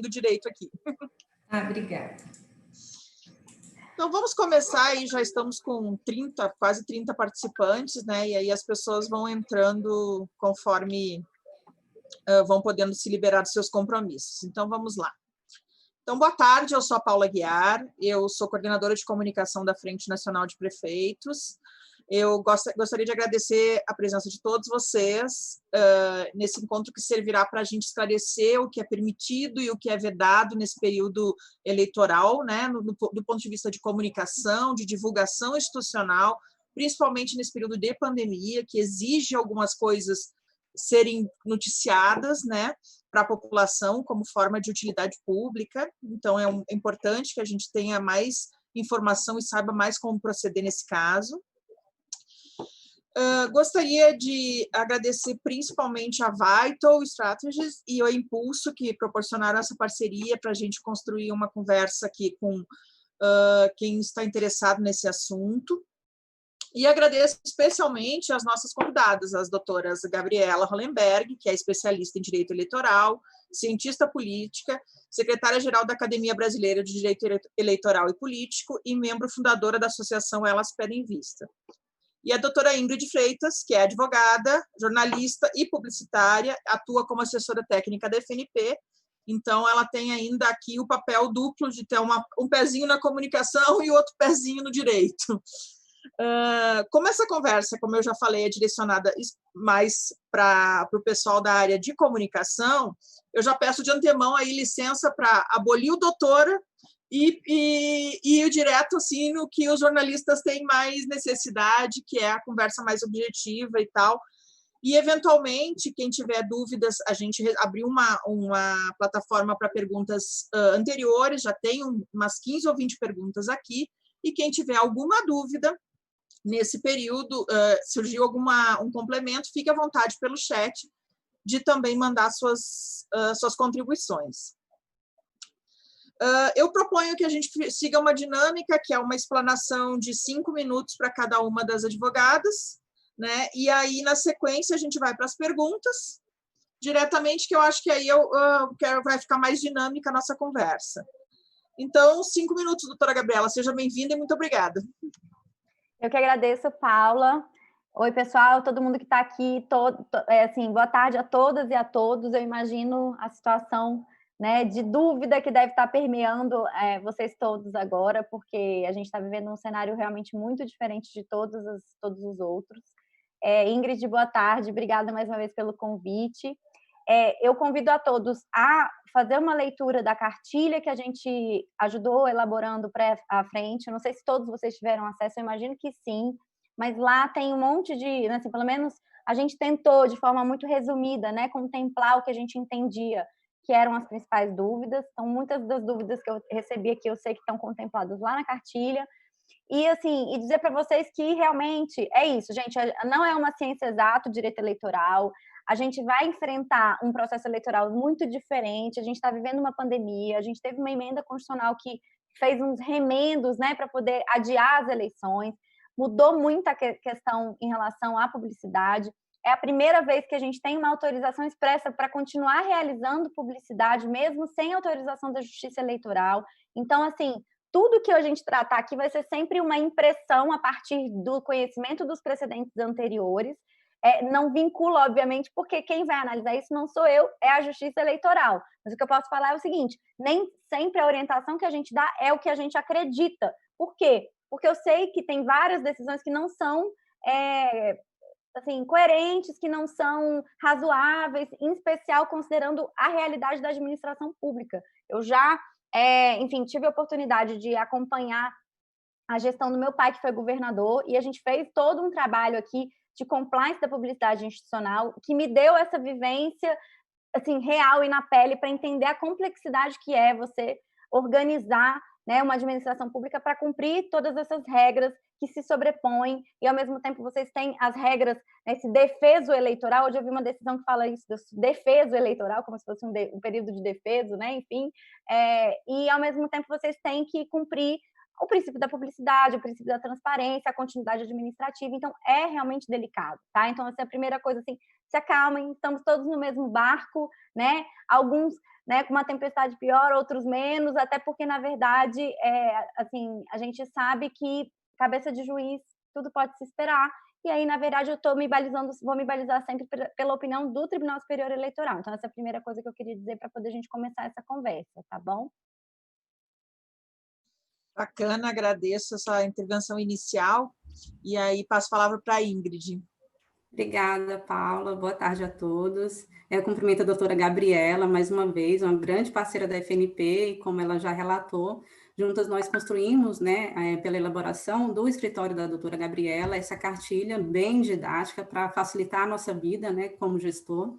do direito aqui. Obrigada. Então, vamos começar aí, já estamos com quase 30 participantes, né? E aí as pessoas vão entrando conforme vão podendo se liberar dos seus compromissos. Então, vamos lá. Então, boa tarde, eu sou a Paula Guiar, eu sou coordenadora de comunicação da Frente Nacional de Prefeitos. Eu gostaria de agradecer a presença de todos vocês nesse encontro que servirá para a gente esclarecer o que é permitido e o que é vedado nesse período eleitoral, né, do ponto de vista de comunicação, de divulgação institucional, principalmente nesse período de pandemia, que exige algumas coisas serem noticiadas, né, para a população como forma de utilidade pública. Então, é importante que a gente tenha mais informação e saiba mais como proceder nesse caso. Gostaria de agradecer principalmente a Vital Strategies e o Impulso, que proporcionaram essa parceria para a gente construir uma conversa aqui com quem está interessado nesse assunto. E agradeço especialmente as nossas convidadas, as doutoras Gabriela Hollenberg, que é especialista em Direito Eleitoral, cientista política, secretária-geral da Academia Brasileira de Direito Eleitoral e Político e membro fundadora da Associação Elas Pedem Vista. E a doutora Ingrid Freitas, que é advogada, jornalista e publicitária, atua como assessora técnica da FNP, então ela tem ainda aqui o papel duplo de ter um pezinho na comunicação e outro pezinho no direito. Como essa conversa, como eu já falei, é direcionada mais para o pessoal da área de comunicação, eu já peço de antemão aí licença para abolir o doutora e ir direto assim, no que os jornalistas têm mais necessidade, que é a conversa mais objetiva e tal. E, eventualmente, quem tiver dúvidas, a gente abriu uma plataforma para perguntas anteriores, já tem umas 15 ou 20 perguntas aqui, e quem tiver alguma dúvida, nesse período, surgiu um complemento, fique à vontade pelo chat de também mandar suas contribuições. Eu proponho que a gente siga uma dinâmica, que é uma explanação de 5 minutos para cada uma das advogadas, né? E aí, na sequência, a gente vai para as perguntas, diretamente, que eu acho que aí vai ficar mais dinâmica a nossa conversa. Então, 5 minutos, doutora Gabriela, seja bem-vinda e muito obrigada. Eu que agradeço, Paula. Oi, pessoal, todo mundo que está aqui, boa tarde a todas e a todos. Eu imagino a situação, né, de dúvida que deve estar permeando vocês todos agora, porque a gente está vivendo um cenário realmente muito diferente de todos os outros. Ingrid, boa tarde, obrigada mais uma vez pelo convite. Eu convido a todos a fazer uma leitura da cartilha que a gente ajudou elaborando à frente. Eu não sei se todos vocês tiveram acesso, eu imagino que sim, mas lá tem um monte de, assim, pelo menos a gente tentou, de forma muito resumida, né, contemplar o que a gente entendia que eram as principais dúvidas. Então, muitas das dúvidas que eu recebi aqui, eu sei que estão contempladas lá na cartilha. E, assim, dizer para vocês que realmente é isso, gente, não é uma ciência exata o direito eleitoral, a gente vai enfrentar um processo eleitoral muito diferente, a gente está vivendo uma pandemia, a gente teve uma emenda constitucional que fez uns remendos, né, para poder adiar as eleições, mudou muito a questão em relação à publicidade. É a primeira vez que a gente tem uma autorização expressa para continuar realizando publicidade, mesmo sem autorização da Justiça Eleitoral. Então, assim, tudo que a gente tratar aqui vai ser sempre uma impressão a partir do conhecimento dos precedentes anteriores. Não vincula, obviamente, porque quem vai analisar isso não sou eu, é a Justiça Eleitoral. Mas o que eu posso falar é o seguinte, nem sempre a orientação que a gente dá é o que a gente acredita. Por quê? Porque eu sei que tem várias decisões que não são assim, coerentes, que não são razoáveis, em especial considerando a realidade da administração pública. Eu já, enfim, tive a oportunidade de acompanhar a gestão do meu pai, que foi governador, e a gente fez todo um trabalho aqui de compliance da publicidade institucional, que me deu essa vivência, assim, real e na pele, para entender a complexidade que é você organizar, né, uma administração pública para cumprir todas essas regras que se sobrepõem, e ao mesmo tempo vocês têm as regras, né, esse defeso eleitoral. Hoje eu vi uma decisão que fala isso, defeso eleitoral, como se fosse um período de defeso, né, enfim, e ao mesmo tempo vocês têm que cumprir o princípio da publicidade, o princípio da transparência, a continuidade administrativa. Então, é realmente delicado, tá? Então, essa é a primeira coisa, assim, se acalmem, estamos todos no mesmo barco, né? Alguns né, com uma tempestade pior, outros menos, até porque, na verdade, assim, a gente sabe que cabeça de juiz, tudo pode se esperar, e aí, na verdade, eu vou me balizar sempre pela opinião do Tribunal Superior Eleitoral. Então, essa é a primeira coisa que eu queria dizer para poder a gente começar essa conversa, tá bom? Bacana, agradeço essa intervenção inicial. E aí passo a palavra para a Ingrid. Obrigada, Paula. Boa tarde a todos. Eu cumprimento a doutora Gabriela, mais uma vez, uma grande parceira da FNP, e como ela já relatou, juntas nós construímos, né, pela elaboração do escritório da doutora Gabriela, essa cartilha bem didática para facilitar a nossa vida, né, como gestor.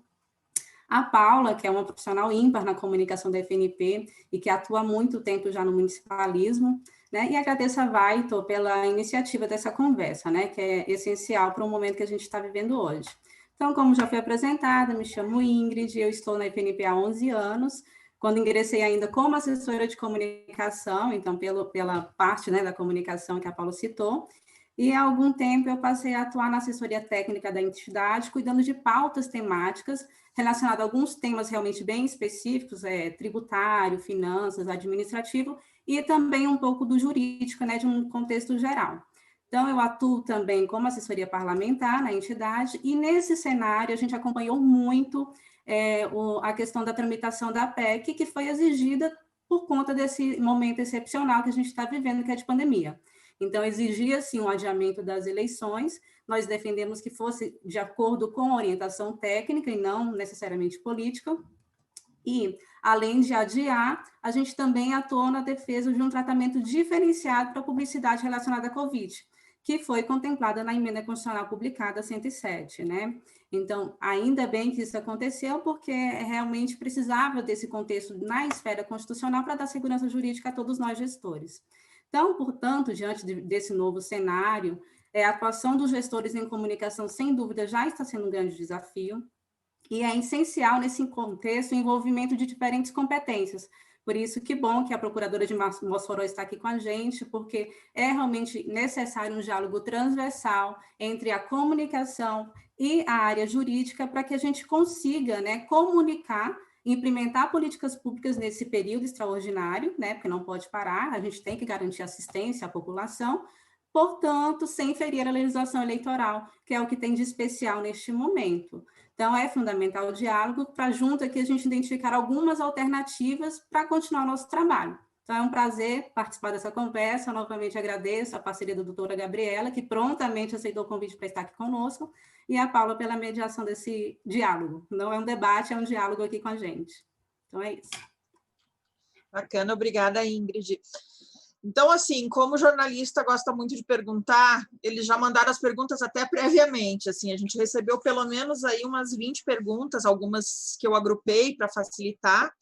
A Paula, que é uma profissional ímpar na comunicação da FNP e que atua há muito tempo já no municipalismo, né? E agradeço a Vaito pela iniciativa dessa conversa, né? Que é essencial para o momento que a gente está vivendo hoje. Então, como já foi apresentada, me chamo Ingrid, eu estou na FNP há 11 anos, quando ingressei ainda como assessora de comunicação, então pela parte, né, da comunicação que a Paula citou, e há algum tempo eu passei a atuar na assessoria técnica da entidade, cuidando de pautas temáticas relacionadas a alguns temas realmente bem específicos, tributário, finanças, administrativo, e também um pouco do jurídico, né, de um contexto geral. Então, eu atuo também como assessoria parlamentar na entidade, e nesse cenário a gente acompanhou muito a questão da tramitação da PEC, que foi exigida por conta desse momento excepcional que a gente está vivendo, que é de pandemia. Então, exigia, sim, um adiamento das eleições. Nós defendemos que fosse de acordo com a orientação técnica e não necessariamente política. E, além de adiar, a gente também atuou na defesa de um tratamento diferenciado para a publicidade relacionada à Covid, que foi contemplada na emenda constitucional publicada 107, né? Então, ainda bem que isso aconteceu, porque realmente precisava desse contexto na esfera constitucional para dar segurança jurídica a todos nós gestores. Então, portanto, diante desse novo cenário, a atuação dos gestores em comunicação, sem dúvida, já está sendo um grande desafio, e é essencial, nesse contexto, o envolvimento de diferentes competências. Por isso, que bom que a Procuradora de Mossoró está aqui com a gente, porque é realmente necessário um diálogo transversal entre a comunicação e a área jurídica para que a gente consiga, né, comunicar, implementar políticas públicas nesse período extraordinário, né, porque não pode parar, a gente tem que garantir assistência à população, portanto, sem ferir a legislação eleitoral, que é o que tem de especial neste momento. Então, é fundamental o diálogo para, junto aqui, a gente identificar algumas alternativas para continuar o nosso trabalho. Então, é um prazer participar dessa conversa. Eu novamente agradeço a parceria da doutora Gabriela, que prontamente aceitou o convite para estar aqui conosco, e a Paula pela mediação desse diálogo. Não é um debate, é um diálogo aqui com a gente. Então, é isso. Bacana, obrigada, Ingrid. Então, assim, como jornalista gosta muito de perguntar, eles já mandaram as perguntas até previamente, assim, a gente recebeu pelo menos aí umas 20 perguntas, algumas que eu agrupei para facilitar,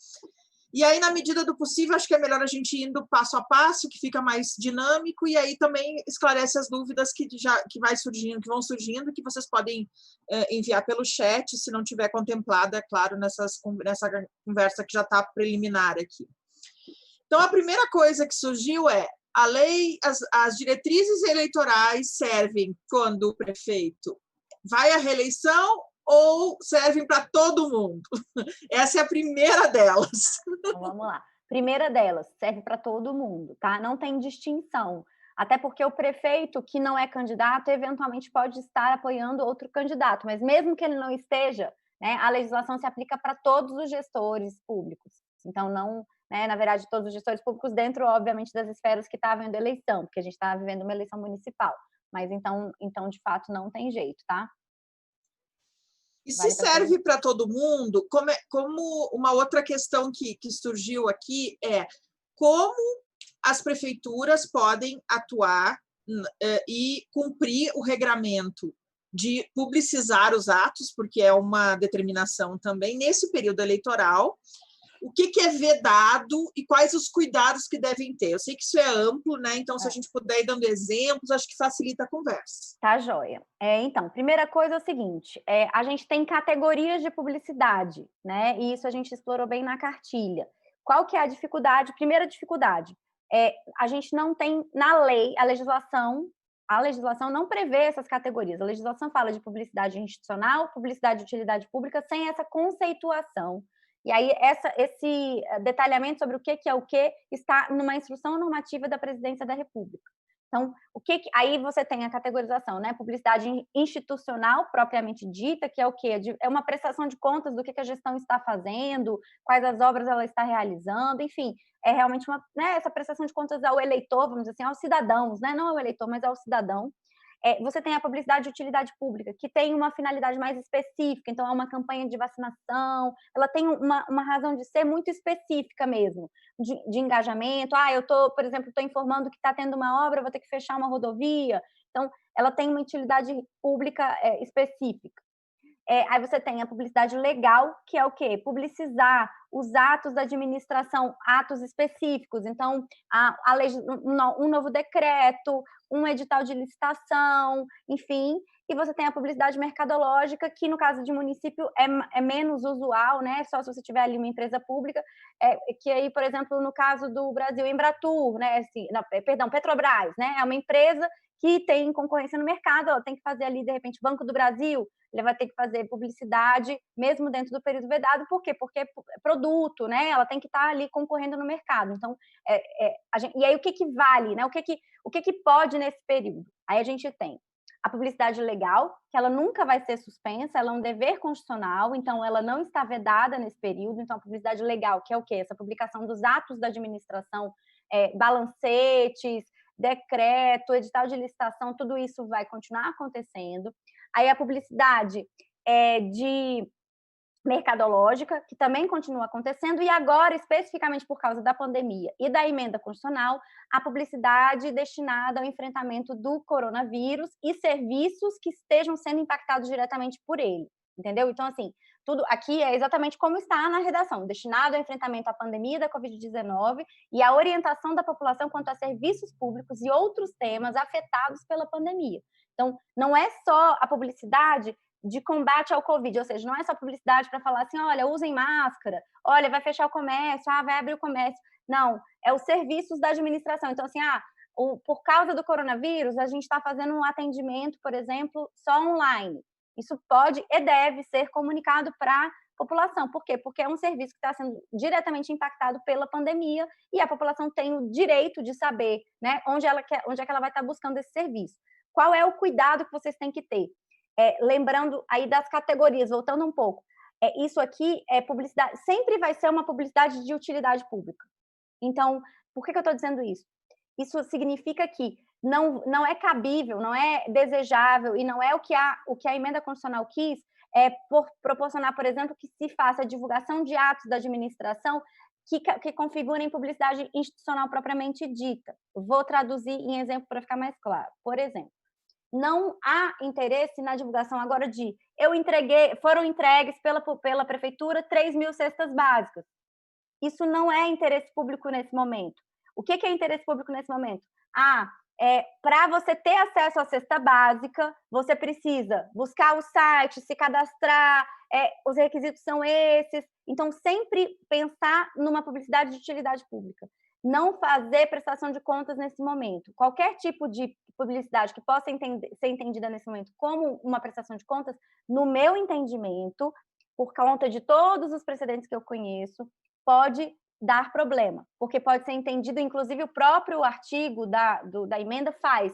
e aí, na medida do possível, acho que é melhor a gente ir indo passo a passo, que fica mais dinâmico, e aí também esclarece as dúvidas que vão surgindo, que vocês podem enviar pelo chat, se não tiver contemplada, é claro, nessa conversa que já está preliminar aqui. Então, a primeira coisa que surgiu é a lei, as diretrizes eleitorais servem quando o prefeito vai à reeleição ou servem para todo mundo? Essa é a primeira delas. Então, vamos lá. Primeira delas, serve para todo mundo, tá? Não tem distinção. Até porque o prefeito que não é candidato, eventualmente pode estar apoiando outro candidato, mas mesmo que ele não esteja, né, a legislação se aplica para todos os gestores públicos. Então, não... Né, na verdade, todos os gestores públicos dentro, obviamente, das esferas que estavam em eleição, porque a gente está vivendo uma eleição municipal. Mas, então, de fato, não tem jeito, tá? E se serve para todo mundo, como uma outra questão que surgiu aqui é como as prefeituras podem atuar e cumprir o regramento de publicizar os atos, porque é uma determinação também, nesse período eleitoral, o que é vedado e quais os cuidados que devem ter. Eu sei que isso é amplo, né? Então, se a gente puder ir dando exemplos, acho que facilita a conversa. Tá, joia. Então, primeira coisa é o seguinte, a gente tem categorias de publicidade, né? E isso a gente explorou bem na cartilha. Qual que é a dificuldade? Primeira dificuldade, a gente não tem na lei, a legislação não prevê essas categorias. A legislação fala de publicidade institucional, publicidade de utilidade pública, sem essa conceituação E aí esse detalhamento sobre o que é o que está numa instrução normativa da Presidência da República. Então, aí você tem a categorização, né? Publicidade institucional, propriamente dita, que é o quê? É uma prestação de contas do que a gestão está fazendo, quais as obras ela está realizando, enfim, é realmente essa prestação de contas ao eleitor, vamos dizer assim, aos cidadãos, né? Não ao eleitor, mas ao cidadão. Você tem a publicidade de utilidade pública, que tem uma finalidade mais específica, então é uma campanha de vacinação, ela tem uma razão de ser muito específica mesmo, de engajamento. Por exemplo, estou informando que está tendo uma obra, vou ter que fechar uma rodovia. Então, ela tem uma utilidade pública específica. Aí você tem a publicidade legal, que é o quê? Publicizar os atos da administração, atos específicos. Então, a lei, um novo decreto, um edital de licitação, enfim. E você tem a publicidade mercadológica, que no caso de município é menos usual, né? Só se você tiver ali uma empresa pública, que aí, por exemplo, no caso do Brasil, Embratur, né? Assim, Petrobras, né? É uma empresa que tem concorrência no mercado, ela tem que fazer ali, de repente, Banco do Brasil, ele vai ter que fazer publicidade, mesmo dentro do período vedado. Por quê? Porque é produto, né? Ela tem que estar ali concorrendo no mercado. Então, e aí o que vale, né? O que pode nesse período? Aí a gente tem a publicidade legal, que ela nunca vai ser suspensa, ela é um dever constitucional, então ela não está vedada nesse período. Então, a publicidade legal, que é o quê? Essa publicação dos atos da administração, balancetes, decreto, edital de licitação, tudo isso vai continuar acontecendo. Aí a publicidade de mercadológica, que também continua acontecendo, e agora, especificamente por causa da pandemia e da emenda constitucional, a publicidade destinada ao enfrentamento do coronavírus e serviços que estejam sendo impactados diretamente por ele, entendeu? Então, assim, tudo aqui é exatamente como está na redação, destinado ao enfrentamento à pandemia da Covid-19 e à orientação da população quanto a serviços públicos e outros temas afetados pela pandemia. Então, não é só a publicidade de combate ao Covid, ou seja, não é só publicidade para falar assim, olha, usem máscara, olha, vai fechar o comércio, vai abrir o comércio. Não, é os serviços da administração. Então, assim, por causa do coronavírus, a gente está fazendo um atendimento, por exemplo, só online. Isso pode e deve ser comunicado para a população. Por quê? Porque é um serviço que está sendo diretamente impactado pela pandemia e a população tem o direito de saber, né, onde é que ela vai estar buscando esse serviço. Qual é o cuidado que vocês têm que ter? Lembrando aí das categorias, voltando um pouco, isso aqui é publicidade, sempre vai ser uma publicidade de utilidade pública. Então, por que eu estou dizendo isso? Isso significa que não é cabível, não é desejável e não é o que a emenda constitucional quis, proporcionar, por exemplo, que se faça a divulgação de atos da administração que configurem publicidade institucional propriamente dita. Vou traduzir em exemplo para ficar mais claro. Por exemplo, não há interesse na divulgação agora foram entregues pela prefeitura 3.000 cestas básicas. Isso não é interesse público nesse momento. O que é interesse público nesse momento? Para você ter acesso à cesta básica, você precisa buscar o site, se cadastrar, os requisitos são esses. Então, sempre pensar numa publicidade de utilidade pública. Não fazer prestação de contas nesse momento. Qualquer tipo de publicidade que possa ser entendida nesse momento como uma prestação de contas, no meu entendimento, por conta de todos os precedentes que eu conheço, pode dar problema, porque pode ser entendido, inclusive o próprio artigo da emenda faz,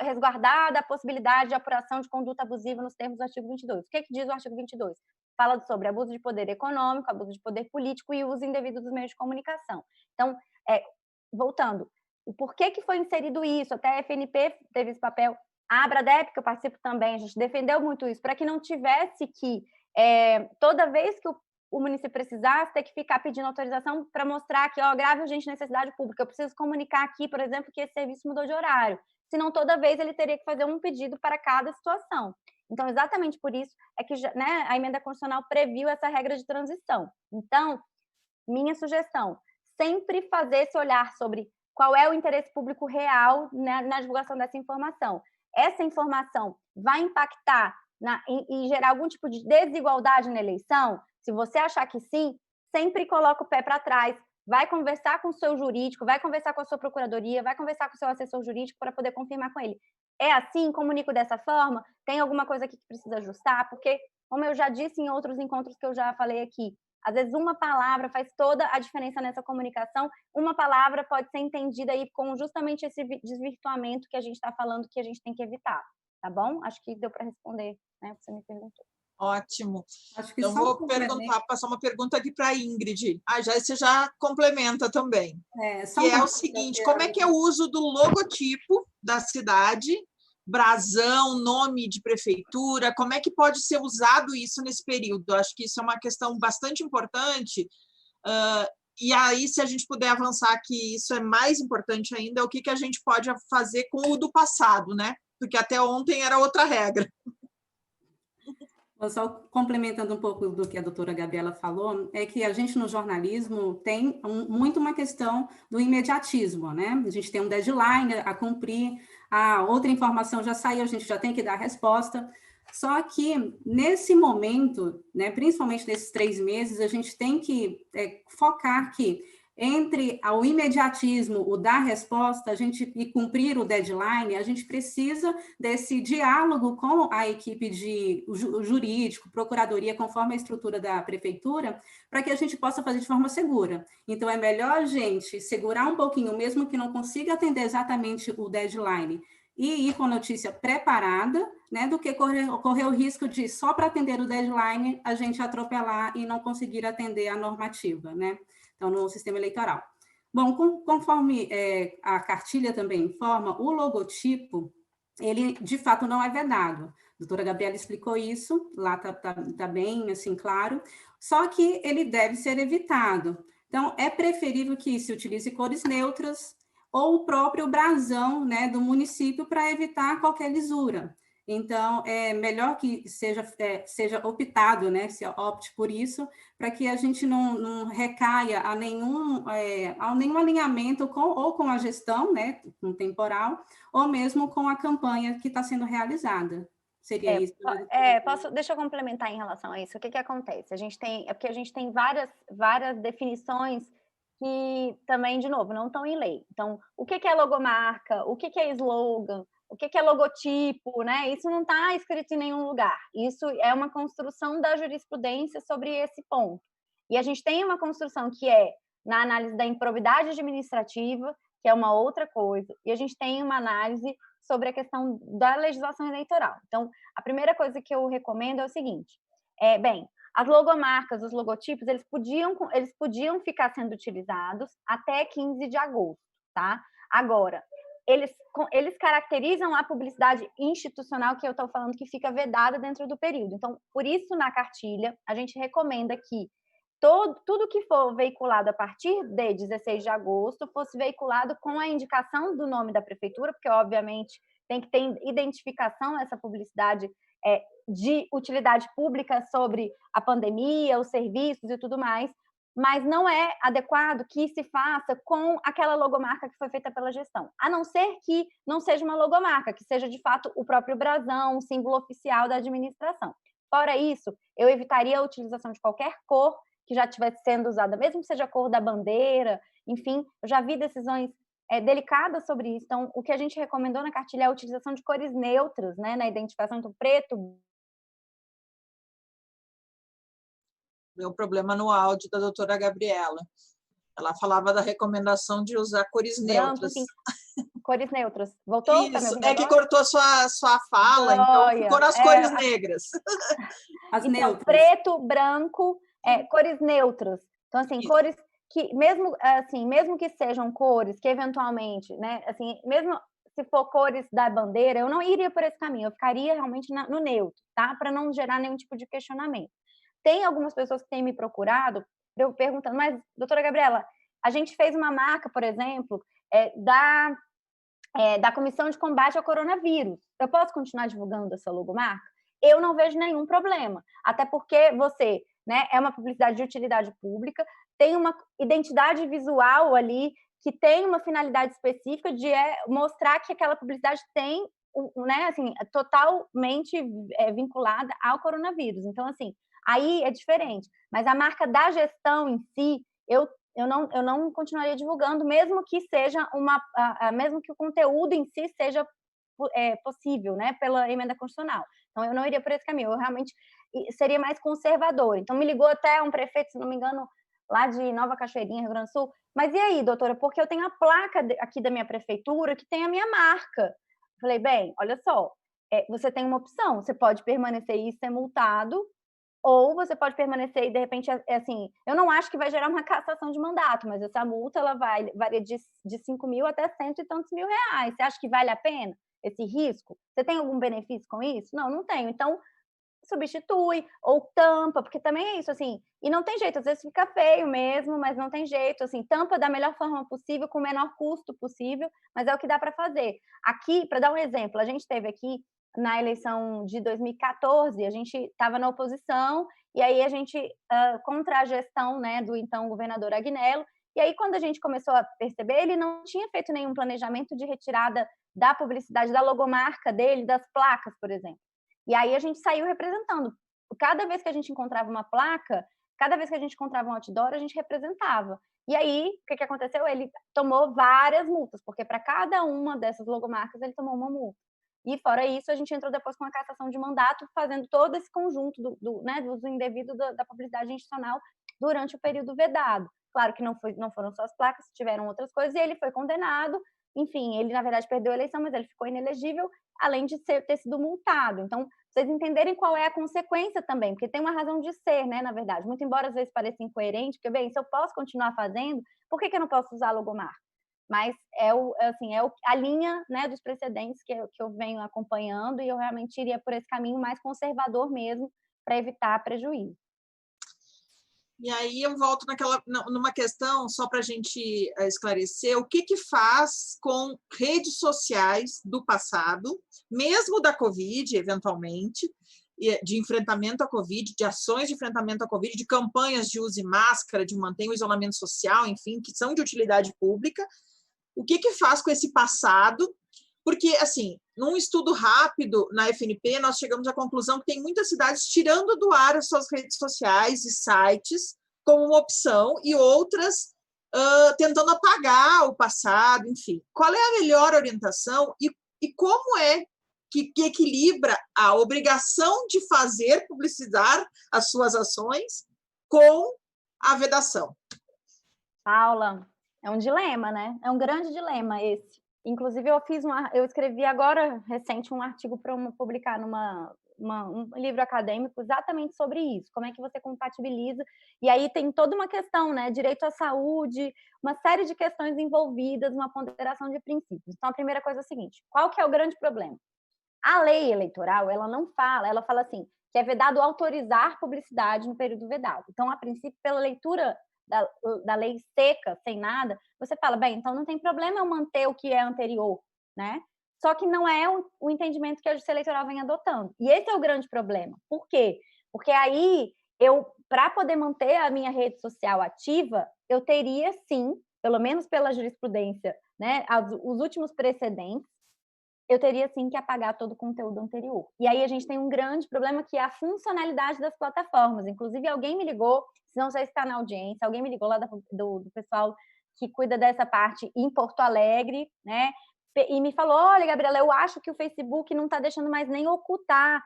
resguardada a possibilidade de apuração de conduta abusiva nos termos do artigo 22. O que diz o artigo 22? Fala sobre abuso de poder econômico, abuso de poder político e uso indevido dos meios de comunicação. Então, voltando, o porquê que foi inserido isso? Até a FNP teve esse papel, a Abradep, que eu participo também, a gente defendeu muito isso, para que não tivesse que, toda vez que o município precisasse, ter que ficar pedindo autorização para mostrar que, grave urgente necessidade pública, eu preciso comunicar aqui, por exemplo, que esse serviço mudou de horário. Senão, toda vez ele teria que fazer um pedido para cada situação. Então, exatamente por isso é que a emenda constitucional previu essa regra de transição. Então, minha sugestão, sempre fazer esse olhar sobre qual é o interesse público real na divulgação dessa informação. Essa informação vai impactar e gerar algum tipo de desigualdade na eleição? Se você achar que sim, sempre coloca o pé para trás, vai conversar com o seu jurídico, vai conversar com a sua procuradoria, vai conversar com o seu assessor jurídico para poder confirmar com ele. É assim? Comunico dessa forma? Tem alguma coisa aqui que precisa ajustar? Porque, como eu já disse em outros encontros que eu já falei aqui, Às vezes uma palavra faz toda a diferença nessa comunicação, uma palavra pode ser entendida aí com justamente esse desvirtuamento que a gente está falando que a gente tem que evitar, tá bom? Acho que deu para responder, né, o que você me perguntou. Ótimo. Acho que Então, só vou passar uma pergunta aqui para a Ingrid. Você já complementa também. Que é o seguinte, como é que é o uso do logotipo da cidade, brasão, nome de prefeitura, como é que pode ser usado isso nesse período? Acho que isso é uma questão bastante importante. E aí, se a gente puder avançar que isso é mais importante ainda, o que a gente pode fazer com o do passado, né? Porque até ontem era outra regra. Só complementando um pouco do que a doutora Gabriela falou, é que a gente no jornalismo tem muito uma questão do imediatismo, né? A gente tem um deadline a cumprir, a outra informação já saiu, a gente já tem que dar a resposta. Só que nesse momento, né, principalmente nesses 3 meses, a gente tem que focar que entre o imediatismo, o dar resposta, e cumprir o deadline, a gente precisa desse diálogo com a equipe de jurídico, procuradoria, conforme a estrutura da prefeitura, para que a gente possa fazer de forma segura. Então, é melhor a gente segurar um pouquinho, mesmo que não consiga atender exatamente o deadline, e ir com a notícia preparada, né, do que correr o risco de, só para atender o deadline, a gente atropelar e não conseguir atender a normativa, né? Então, no sistema eleitoral. Bom, conforme a cartilha também informa, o logotipo, ele, de fato, não é vedado. A doutora Gabriela explicou isso, lá está bem, assim, claro, só que ele deve ser evitado. Então, é preferível que se utilize cores neutras ou o próprio brasão, né, do município para evitar qualquer lisura. Então, é melhor que seja optado, né, se opte por isso, para que a gente não recaia a nenhum alinhamento com a gestão, né, com o temporal, ou mesmo com a campanha que está sendo realizada. Seria isso? Deixa eu complementar em relação a isso. O que acontece? Porque a gente tem várias definições que também, de novo, não estão em lei. Então, o que é logomarca? O que é slogan? O que é logotipo, né? Isso não está escrito em nenhum lugar. Isso é uma construção da jurisprudência sobre esse ponto. E a gente tem uma construção que é na análise da improbidade administrativa, que é uma outra coisa, e a gente tem uma análise sobre a questão da legislação eleitoral. Então, a primeira coisa que eu recomendo é o seguinte, as logomarcas, os logotipos, eles podiam ficar sendo utilizados até 15 de agosto, tá? Agora, eles caracterizam a publicidade institucional, que eu estou falando que fica vedada dentro do período. Então, por isso, na cartilha, a gente recomenda que tudo que for veiculado a partir de 16 de agosto fosse veiculado com a indicação do nome da prefeitura, porque, obviamente, tem que ter identificação essa publicidade de utilidade pública sobre a pandemia, os serviços e tudo mais, mas não é adequado que se faça com aquela logomarca que foi feita pela gestão, a não ser que não seja uma logomarca, que seja, de fato, o próprio brasão, o símbolo oficial da administração. Fora isso, eu evitaria a utilização de qualquer cor que já estivesse sendo usada, mesmo que seja a cor da bandeira, enfim, eu já vi decisões delicadas sobre isso. Então, o que a gente recomendou na cartilha é a utilização de cores neutras, né, na identificação do preto. Deu problema no áudio da doutora Gabriela. Ela falava da recomendação de usar cores neutras. Branco, cores neutras. Voltou? Isso, que cortou sua fala, então ficou nas cores negras. Então, neutras. Preto, branco, cores neutras. Então, assim, isso. Cores que, mesmo que sejam cores que eventualmente, né, assim, mesmo se for cores da bandeira, eu não iria por esse caminho, eu ficaria realmente no neutro, tá? Para não gerar nenhum tipo de questionamento. Tem algumas pessoas que têm me procurado, eu perguntando, mas, doutora Gabriela, a gente fez uma marca, por exemplo, da Comissão de Combate ao Coronavírus. Eu posso continuar divulgando essa logomarca? Eu não vejo nenhum problema, até porque você, né, é uma publicidade de utilidade pública, tem uma identidade visual ali que tem uma finalidade específica de mostrar que aquela publicidade tem, né, assim, totalmente vinculada ao coronavírus. Então, assim, aí é diferente. Mas a marca da gestão em si, eu não continuaria divulgando, mesmo que seja mesmo que o conteúdo em si seja possível, né, pela emenda constitucional. Então, eu não iria por esse caminho, eu realmente seria mais conservador. Então, me ligou até um prefeito, se não me engano, lá de Nova Cachoeirinha, Rio Grande do Sul, mas e aí, doutora, porque eu tenho a placa aqui da minha prefeitura que tem a minha marca. Falei, bem, olha só, você tem uma opção, você pode permanecer e ser multado, ou você pode permanecer e, de repente, assim, eu não acho que vai gerar uma cassação de mandato, mas essa multa, ela varia de 5 mil até cento e tantos mil reais. Você acha que vale a pena esse risco? Você tem algum benefício com isso? Não, não tenho. Então, substitui ou tampa, porque também é isso, assim, e não tem jeito, às vezes fica feio mesmo, mas não tem jeito, assim, tampa da melhor forma possível, com o menor custo possível, mas é o que dá para fazer. Aqui, para dar um exemplo, a gente teve aqui na eleição de 2014, a gente estava na oposição, e aí a gente, contra a gestão, né, do então governador Agnello, e aí quando a gente começou a perceber, ele não tinha feito nenhum planejamento de retirada da publicidade, da logomarca dele, das placas, por exemplo. E aí a gente saiu representando. Cada vez que a gente encontrava uma placa, cada vez que a gente encontrava um outdoor, a gente representava. E aí, o que aconteceu? Ele tomou várias multas, porque para cada uma dessas logomarcas ele tomou uma multa. E fora isso, a gente entrou depois com a cassação de mandato, fazendo todo esse conjunto do uso indevido da publicidade institucional durante o período vedado. Claro que não foram só as placas, tiveram outras coisas, e ele foi condenado. Enfim, ele, na verdade, perdeu a eleição, mas ele ficou inelegível, além de ter sido multado. Então, vocês entenderem qual é a consequência também, porque tem uma razão de ser, né, na verdade. Muito embora às vezes pareça incoerente, porque, bem, se eu posso continuar fazendo, por que eu não posso usar a logomarca? Mas a linha, né, dos precedentes que eu venho acompanhando, e eu realmente iria por esse caminho mais conservador mesmo, para evitar prejuízo. E aí eu volto numa questão, só para a gente esclarecer, o que faz com redes sociais do passado, mesmo da Covid, eventualmente, de enfrentamento à Covid, de ações de enfrentamento à Covid, de campanhas de use máscara, de manter o isolamento social, enfim, que são de utilidade pública. O que faz com esse passado? Porque, assim, num estudo rápido na FNP, nós chegamos à conclusão que tem muitas cidades tirando do ar as suas redes sociais e sites como uma opção, e outras tentando apagar o passado, enfim. Qual é a melhor orientação e como é que equilibra a obrigação de publicitar as suas ações com a vedação? Paula, é um dilema, né? É um grande dilema esse. Inclusive, eu escrevi agora, recente, um artigo para publicar um livro acadêmico exatamente sobre isso, como é que você compatibiliza, e aí tem toda uma questão, né, direito à saúde, uma série de questões envolvidas, uma ponderação de princípios. Então, a primeira coisa é a seguinte, qual que é o grande problema? A lei eleitoral, ela não fala, ela fala assim, que é vedado autorizar publicidade no período vedado. Então, a princípio, pela leitura da lei seca, sem nada, você fala, bem, então não tem problema eu manter o que é anterior, né? Só que não é o entendimento que a Justiça Eleitoral vem adotando. E esse é o grande problema. Por quê? Porque aí, para poder manter a minha rede social ativa, eu teria, sim, pelo menos pela jurisprudência, né, os últimos precedentes, eu teria, sim, que apagar todo o conteúdo anterior. E aí a gente tem um grande problema, que é a funcionalidade das plataformas. Inclusive, alguém me ligou, se não sei se está na audiência, alguém me ligou lá do pessoal que cuida dessa parte em Porto Alegre, né? E me falou, olha, Gabriela, eu acho que o Facebook não está deixando mais nem ocultar,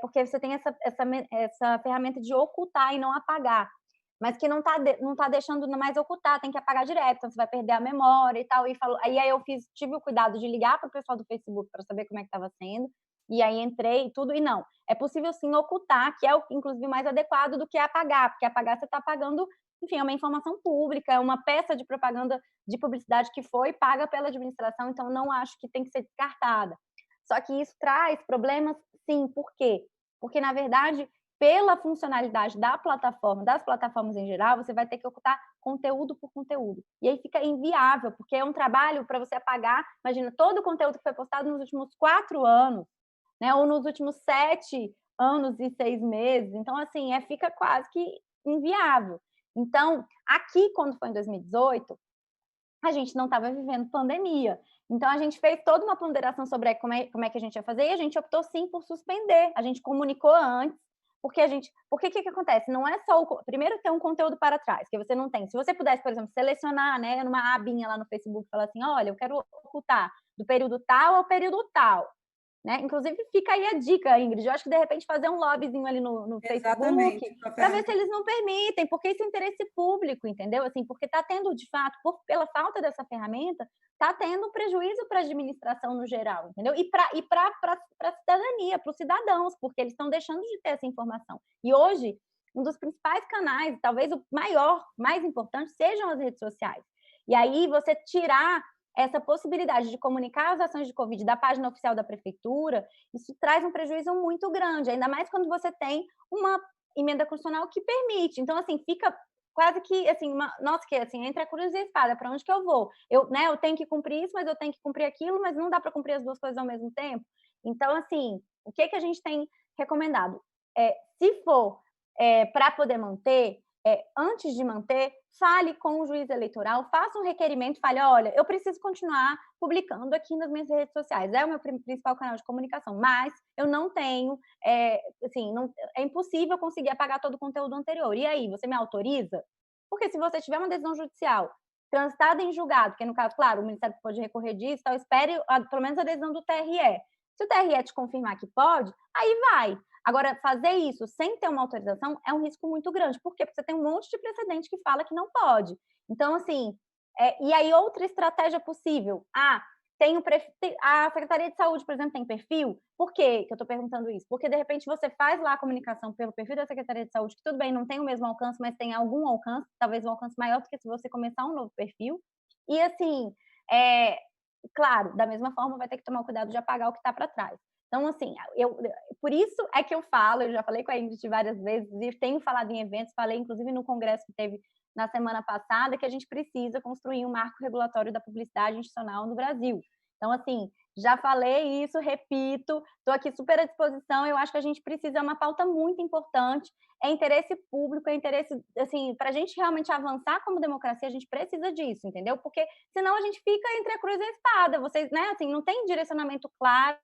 porque você tem essa ferramenta de ocultar e não apagar, mas que não tá deixando mais ocultar, tem que apagar direto, então você vai perder a memória e tal. E falou, aí eu tive o cuidado de ligar para o pessoal do Facebook para saber como é que estava sendo, e aí entrei e tudo, e não, é possível sim ocultar, que é inclusive mais adequado do que apagar, porque apagar você está apagando, enfim, é uma informação pública, é uma peça de propaganda, de publicidade que foi paga pela administração, então não acho que tem que ser descartada. Só que isso traz problemas, sim, por quê? Porque, na verdade, pela funcionalidade das plataformas em geral, você vai ter que ocultar conteúdo por conteúdo. E aí fica inviável, porque é um trabalho para você apagar, imagina, todo o conteúdo que foi postado nos últimos 4 anos, né, ou nos últimos 7 anos e 6 meses. Então, assim, fica quase que inviável. Então, aqui, quando foi em 2018, a gente não estava vivendo pandemia. Então, a gente fez toda uma ponderação sobre como é que a gente ia fazer, e a gente optou, sim, por suspender. A gente comunicou antes, porque o que acontece? Não é só primeiro ter um conteúdo para trás, que você não tem. Se você pudesse, por exemplo, selecionar, né, numa abinha lá no Facebook, falar assim, olha, eu quero ocultar do período tal ao período tal. Né? Inclusive, fica aí a dica, Ingrid. Eu acho que, de repente, fazer um lobbyzinho ali no Facebook para ver se eles não permitem, porque isso é interesse público, entendeu? Assim, porque está tendo, de fato, pela falta dessa ferramenta, está tendo um prejuízo para a administração no geral, entendeu? E para a cidadania, para os cidadãos, porque eles estão deixando de ter essa informação. E hoje, um dos principais canais, talvez o maior, mais importante, sejam as redes sociais. E aí, você tirar essa possibilidade de comunicar as ações de Covid da página oficial da prefeitura, isso traz um prejuízo muito grande, ainda mais quando você tem uma emenda constitucional que permite. Então, assim, fica quase que, assim, nossa, que assim, entre a cruz e a espada, para onde que eu vou? Eu tenho que cumprir isso, mas eu tenho que cumprir aquilo, mas não dá para cumprir as duas coisas ao mesmo tempo. Então, assim, o que a gente tem recomendado? Se for para poder manter, antes de manter, fale com o juiz eleitoral, faça um requerimento, fale, olha, eu preciso continuar publicando aqui nas minhas redes sociais, é o meu principal canal de comunicação, mas eu não tenho, assim, é impossível conseguir apagar todo o conteúdo anterior. E aí, você me autoriza? Porque se você tiver uma decisão judicial transitada em julgado, porque no caso, claro, o Ministério pode recorrer disso, então espere pelo menos a decisão do TRE. Se o TRE te confirmar que pode, aí vai. Agora, fazer isso sem ter uma autorização é um risco muito grande. Por quê? Porque você tem um monte de precedente que fala que não pode. Então, assim, e aí outra estratégia possível. A Secretaria de Saúde, por exemplo, tem perfil? Por que eu estou perguntando isso? Porque, de repente, você faz lá a comunicação pelo perfil da Secretaria de Saúde, que tudo bem, não tem o mesmo alcance, mas tem algum alcance, talvez um alcance maior do que se você começar um novo perfil. E, assim, claro, da mesma forma, vai ter que tomar o cuidado de apagar o que está para trás. Então, assim, por isso é que eu já falei com a Ingrid várias vezes, e tenho falado em eventos, falei inclusive no congresso que teve na semana passada, que a gente precisa construir um marco regulatório da publicidade institucional no Brasil. Então, assim, já falei isso, repito, estou aqui super à disposição, eu acho que a gente precisa, é uma pauta muito importante, é interesse público, é interesse, assim, para a gente realmente avançar como democracia, a gente precisa disso, entendeu? Porque senão a gente fica entre a cruz e a espada, vocês, né, assim, não tem direcionamento claro.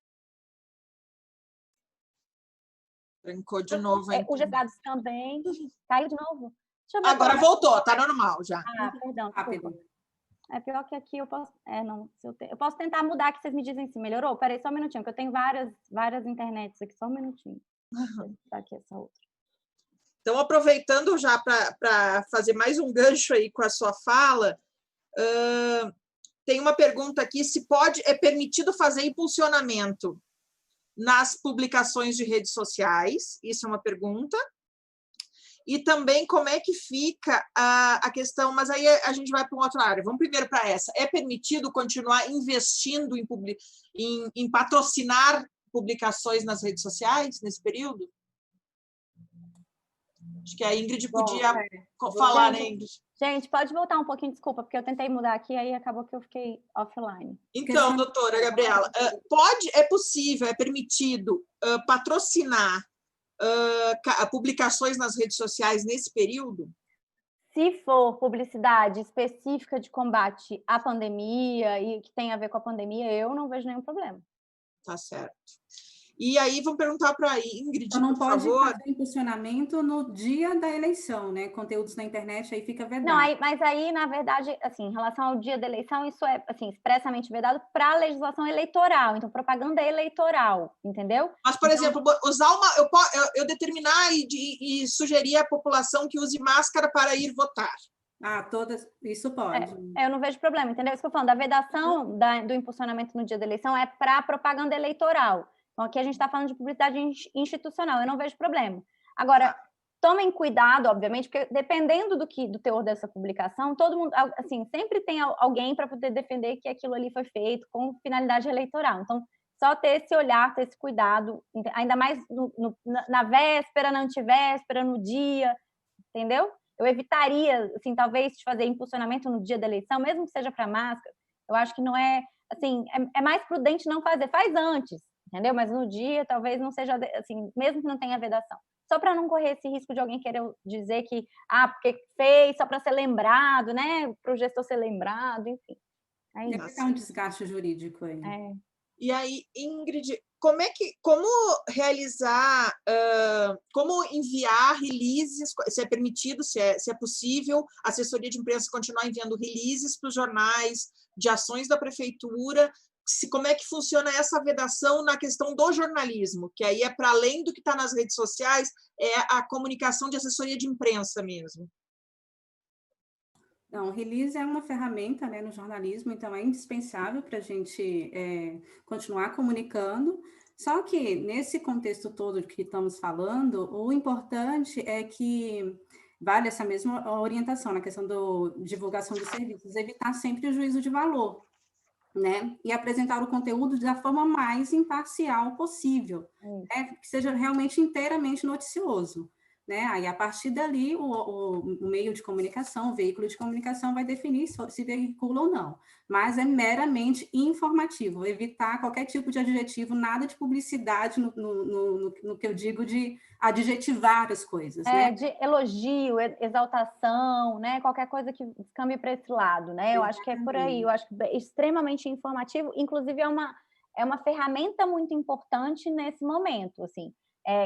Trancou de novo. Os advogados também. Caiu de novo? Agora voltou, tá normal já. Perdão, desculpa. É pior que aqui eu posso... eu posso tentar mudar, que vocês me dizem se melhorou. Peraí, só um minutinho, que eu tenho várias internets aqui, só um minutinho. Vou tentar aqui essa outra. Então, aproveitando já para fazer mais um gancho aí com a sua fala, tem uma pergunta aqui, se é permitido fazer impulsionamento nas publicações de redes sociais, isso é uma pergunta, e também como é que fica a questão, mas aí a gente vai para uma outra área, vamos primeiro para essa, é permitido continuar investindo em patrocinar publicações nas redes sociais nesse período? Acho que a Ingrid podia falar, né, Ingrid? Gente, pode voltar um pouquinho, desculpa, porque eu tentei mudar aqui, aí acabou que eu fiquei offline. Então, doutora Gabriela, é possível, é permitido patrocinar publicações nas redes sociais nesse período? Se for publicidade específica de combate à pandemia e que tem a ver com a pandemia, eu não vejo nenhum problema. Tá certo. E aí, vamos perguntar para a Ingrid, então, não por favor. fazer impulsionamento no dia da eleição, né? Conteúdos na internet aí fica vedado. Não, mas aí, na verdade, assim, em relação ao dia da eleição, isso é, assim, expressamente vedado para a legislação eleitoral, então, propaganda eleitoral, entendeu? Mas, por exemplo, usar eu determinar e sugerir à população que use máscara para ir votar. Isso pode. Eu não vejo problema, entendeu? Isso que eu tô falando, a vedação do impulsionamento no dia da eleição é para propaganda eleitoral. Então, aqui a gente está falando de publicidade institucional, eu não vejo problema. Agora, tomem cuidado, obviamente, porque dependendo do teor dessa publicação, todo mundo, assim, sempre tem alguém para poder defender que aquilo ali foi feito com finalidade eleitoral. Então, só ter esse olhar, ter esse cuidado, ainda mais na véspera, na antivéspera, no dia, entendeu? Eu evitaria, assim, talvez, de fazer impulsionamento no dia da eleição, mesmo que seja para máscara. Eu acho que não é, assim, é mais prudente não fazer. Faz antes, entendeu? Mas no dia, talvez não seja, assim, mesmo que não tenha vedação. Só para não correr esse risco de alguém querer dizer que, porque fez só para ser lembrado, né? Para o gestor ser lembrado, enfim. Deve ficar um desgaste jurídico aí. E aí, Ingrid, como realizar, como enviar releases, se é permitido, se é possível, a assessoria de imprensa continuar enviando releases para os jornais de ações da prefeitura, como é que funciona essa vedação na questão do jornalismo, que aí é para além do que está nas redes sociais, é a comunicação de assessoria de imprensa mesmo. Não, o release é uma ferramenta, né, no jornalismo, então é indispensável para a gente continuar comunicando. Só que, nesse contexto todo que estamos falando, o importante é que vale essa mesma orientação na questão da divulgação dos serviços, evitar sempre o juízo de valor, né? E apresentar o conteúdo da forma mais imparcial possível, né? Que seja realmente inteiramente noticioso. Né? Aí, a partir dali, o meio de comunicação, o veículo de comunicação vai definir se veicula ou não. Mas é meramente informativo, evitar qualquer tipo de adjetivo, nada de publicidade no que eu digo de adjetivar as coisas. Né? De elogio, exaltação, né? Qualquer coisa que descambe para esse lado, né? Eu acho que é por aí, eu acho que é extremamente informativo, inclusive é uma ferramenta muito importante nesse momento, assim.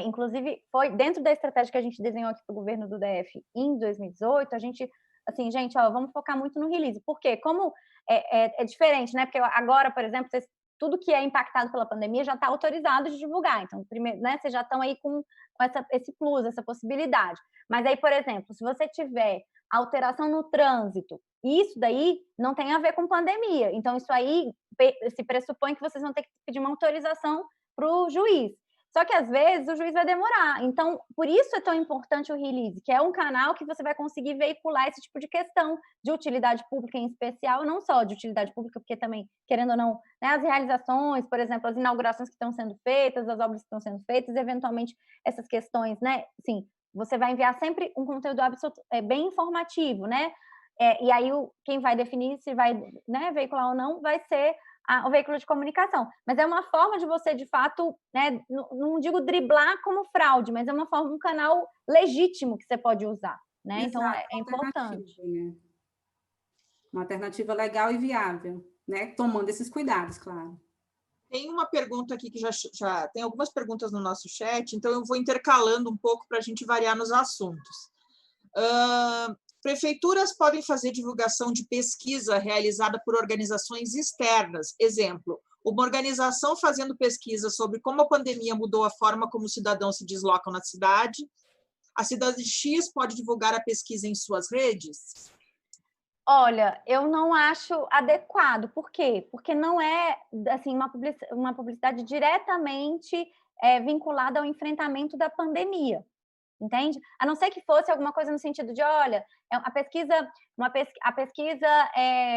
Inclusive, foi dentro da estratégia que a gente desenhou aqui para o governo do DF em 2018, a gente, assim, gente, ó, vamos focar muito no release. Por quê? Como é diferente, né? Porque agora, por exemplo, tudo que é impactado pela pandemia já está autorizado de divulgar. Então, primeiro, né, vocês já estão aí com esse plus, essa possibilidade. Mas aí, por exemplo, se você tiver alteração no trânsito, isso daí não tem a ver com pandemia. Então, isso aí se pressupõe que vocês vão ter que pedir uma autorização para o juiz. Só que, às vezes, o juiz vai demorar. Então, por isso é tão importante o release, que é um canal que você vai conseguir veicular esse tipo de questão de utilidade pública em especial, não só de utilidade pública, porque também, querendo ou não, né, as realizações, por exemplo, as inaugurações que estão sendo feitas, as obras que estão sendo feitas, eventualmente essas questões, né? Sim, você vai enviar sempre um conteúdo bem informativo, né? E aí, quem vai definir se vai, né, veicular ou não vai ser o veículo de comunicação. Mas é uma forma de você, de fato, né, não digo driblar como fraude, mas é um canal legítimo que você pode usar. Né? Exato, então, é importante. Né? Uma alternativa legal e viável, né? Tomando esses cuidados, claro. Tem uma pergunta aqui que já tem algumas perguntas no nosso chat, então eu vou intercalando um pouco para a gente variar nos assuntos. Prefeituras podem fazer divulgação de pesquisa realizada por organizações externas. Exemplo, uma organização fazendo pesquisa sobre como a pandemia mudou a forma como os cidadãos se deslocam na cidade. A cidade X pode divulgar a pesquisa em suas redes? Olha, eu não acho adequado. Por quê? Porque não é assim, uma publicidade diretamente vinculada ao enfrentamento da pandemia. Entende? A não ser que fosse alguma coisa no sentido de, olha, a pesquisa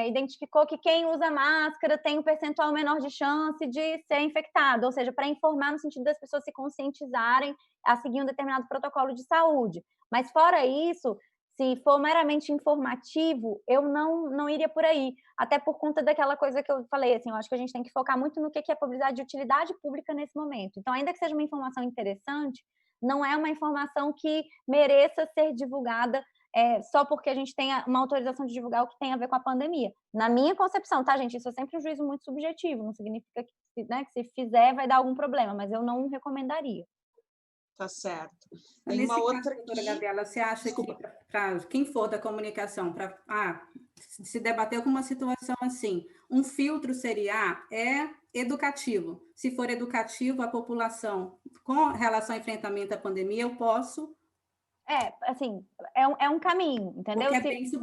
identificou que quem usa máscara tem um percentual menor de chance de ser infectado, ou seja, para informar no sentido das pessoas se conscientizarem a seguir um determinado protocolo de saúde. Mas fora isso, se for meramente informativo, eu não iria por aí, até por conta daquela coisa que eu falei, assim, eu acho que a gente tem que focar muito no que é publicidade de utilidade pública nesse momento. Então, ainda que seja uma informação interessante, não é uma informação que mereça ser divulgada só porque a gente tenha uma autorização de divulgar o que tem a ver com a pandemia. Na minha concepção, tá, gente? Isso é sempre um juízo muito subjetivo, não significa que, né, que se fizer vai dar algum problema, mas eu não recomendaria. Tá certo. Tem Nesse uma caso, outra doutora aqui... Gabriela, você acha Desculpa. Que para quem for da comunicação, se debater com uma situação assim, um filtro seria educativo. Se for educativo, a população, com relação ao enfrentamento à pandemia, eu posso... assim, é um caminho, entendeu?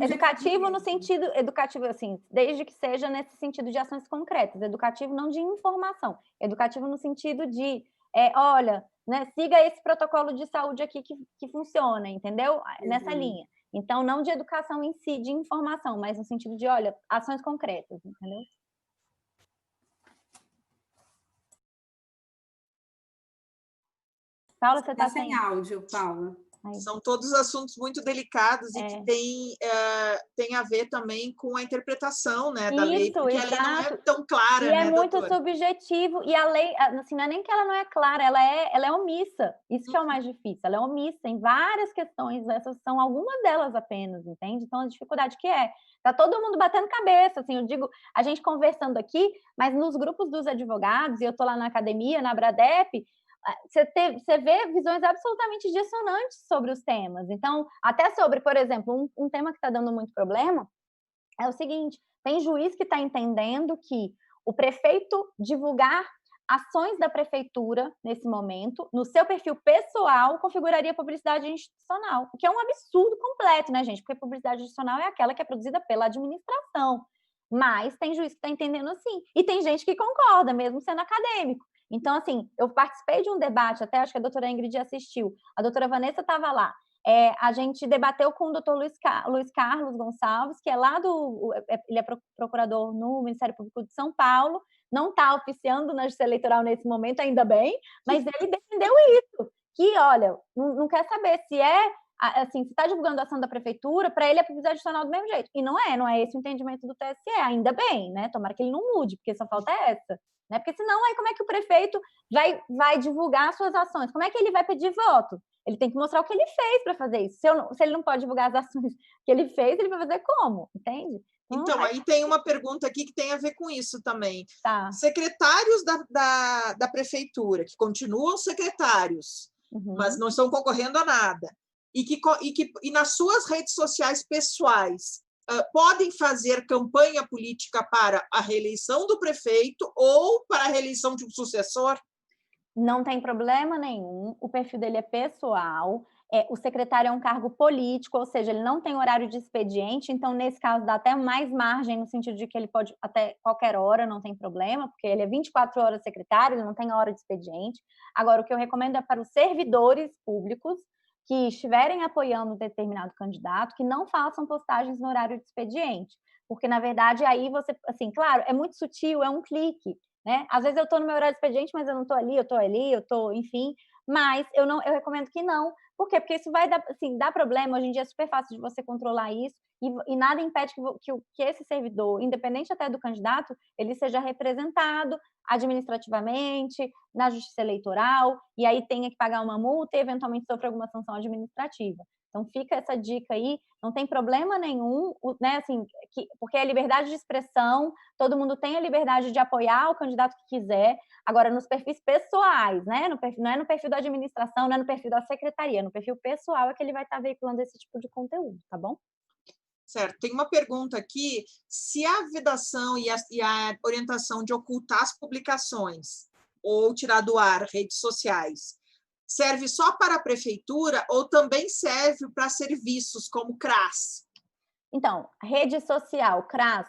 Educativo no sentido, educativo, assim, desde que seja nesse sentido de ações concretas, educativo não de informação, educativo no sentido de, olha, né, siga esse protocolo de saúde aqui que funciona, entendeu? Nessa linha. Então, não de educação em si, de informação, mas no sentido de, olha, ações concretas, entendeu? Paula, você está sem áudio, Paula. São todos assuntos muito delicados e que tem a ver também com a interpretação, né, da lei, porque a lei não é tão clara, né, muito subjetivo, e a lei, assim, não é nem que ela não é clara, ela é omissa, isso que é o mais difícil, ela é omissa em várias questões, essas são algumas delas apenas, entende? Então, a dificuldade que tá todo mundo batendo cabeça, assim, eu digo, a gente conversando aqui, mas nos grupos dos advogados, e eu tô lá na academia, na Abradep, você vê visões absolutamente dissonantes sobre os temas. Então, até sobre, por exemplo, um tema que está dando muito problema é o seguinte, tem juiz que está entendendo que o prefeito divulgar ações da prefeitura nesse momento, no seu perfil pessoal, configuraria publicidade institucional, o que é um absurdo completo, né, gente? Porque publicidade institucional é aquela que é produzida pela administração, mas tem juiz que está entendendo assim, e tem gente que concorda, mesmo sendo acadêmico. Então, assim, eu participei de um debate, até acho que a doutora Ingrid assistiu, a doutora Vanessa estava lá, a gente debateu com o doutor Luiz Carlos Gonçalves, que é lá ele é procurador no Ministério Público de São Paulo, não está oficiando na Justiça Eleitoral nesse momento, ainda bem, mas ele defendeu isso, que, olha, não quer saber se assim, se está divulgando a ação da prefeitura, para ele é publicidade institucional do mesmo jeito. E não é esse o entendimento do TSE, ainda bem, né? Tomara que ele não mude, porque só falta essa. Né? Porque senão, aí como é que o prefeito vai divulgar as suas ações? Como é que ele vai pedir voto? Ele tem que mostrar o que ele fez para fazer isso. Se ele não pode divulgar as ações que ele fez, ele vai fazer como? Entende? Então, aí tem uma pergunta aqui que tem a ver com isso também. Tá. Secretários da prefeitura, que continuam secretários, mas não estão concorrendo a nada, e nas suas redes sociais pessoais podem fazer campanha política para a reeleição do prefeito ou para a reeleição de um sucessor? Não tem problema nenhum, o perfil dele é pessoal, o secretário é um cargo político, ou seja, ele não tem horário de expediente, então, nesse caso, dá até mais margem, no sentido de que ele pode, até qualquer hora, não tem problema, porque ele é 24 horas secretário, ele não tem hora de expediente. Agora, o que eu recomendo é para os servidores públicos que estiverem apoiando determinado candidato, que não façam postagens no horário de expediente, porque, na verdade, aí você, assim, claro, é muito sutil, é um clique, né? Às vezes eu estou no meu horário de expediente, mas eu não estou ali, eu estou, enfim, mas eu recomendo que não. Por quê? Porque isso vai dar, assim, dá problema, hoje em dia é super fácil de você controlar isso, e nada impede que esse servidor, independente até do candidato, ele seja representado administrativamente, na justiça eleitoral, e aí tenha que pagar uma multa e eventualmente sofrer alguma sanção administrativa. Então fica essa dica aí, não tem problema nenhum, né, assim, porque é liberdade de expressão, todo mundo tem a liberdade de apoiar o candidato que quiser. Agora, nos perfis pessoais, né, não é no perfil da administração, não é no perfil da secretaria, no perfil pessoal é que ele vai estar veiculando esse tipo de conteúdo, tá bom? Certo. Tem uma pergunta aqui, se a vedação e a orientação de ocultar as publicações ou tirar do ar redes sociais serve só para a prefeitura ou também serve para serviços como CRAS? Então, rede social, CRAS,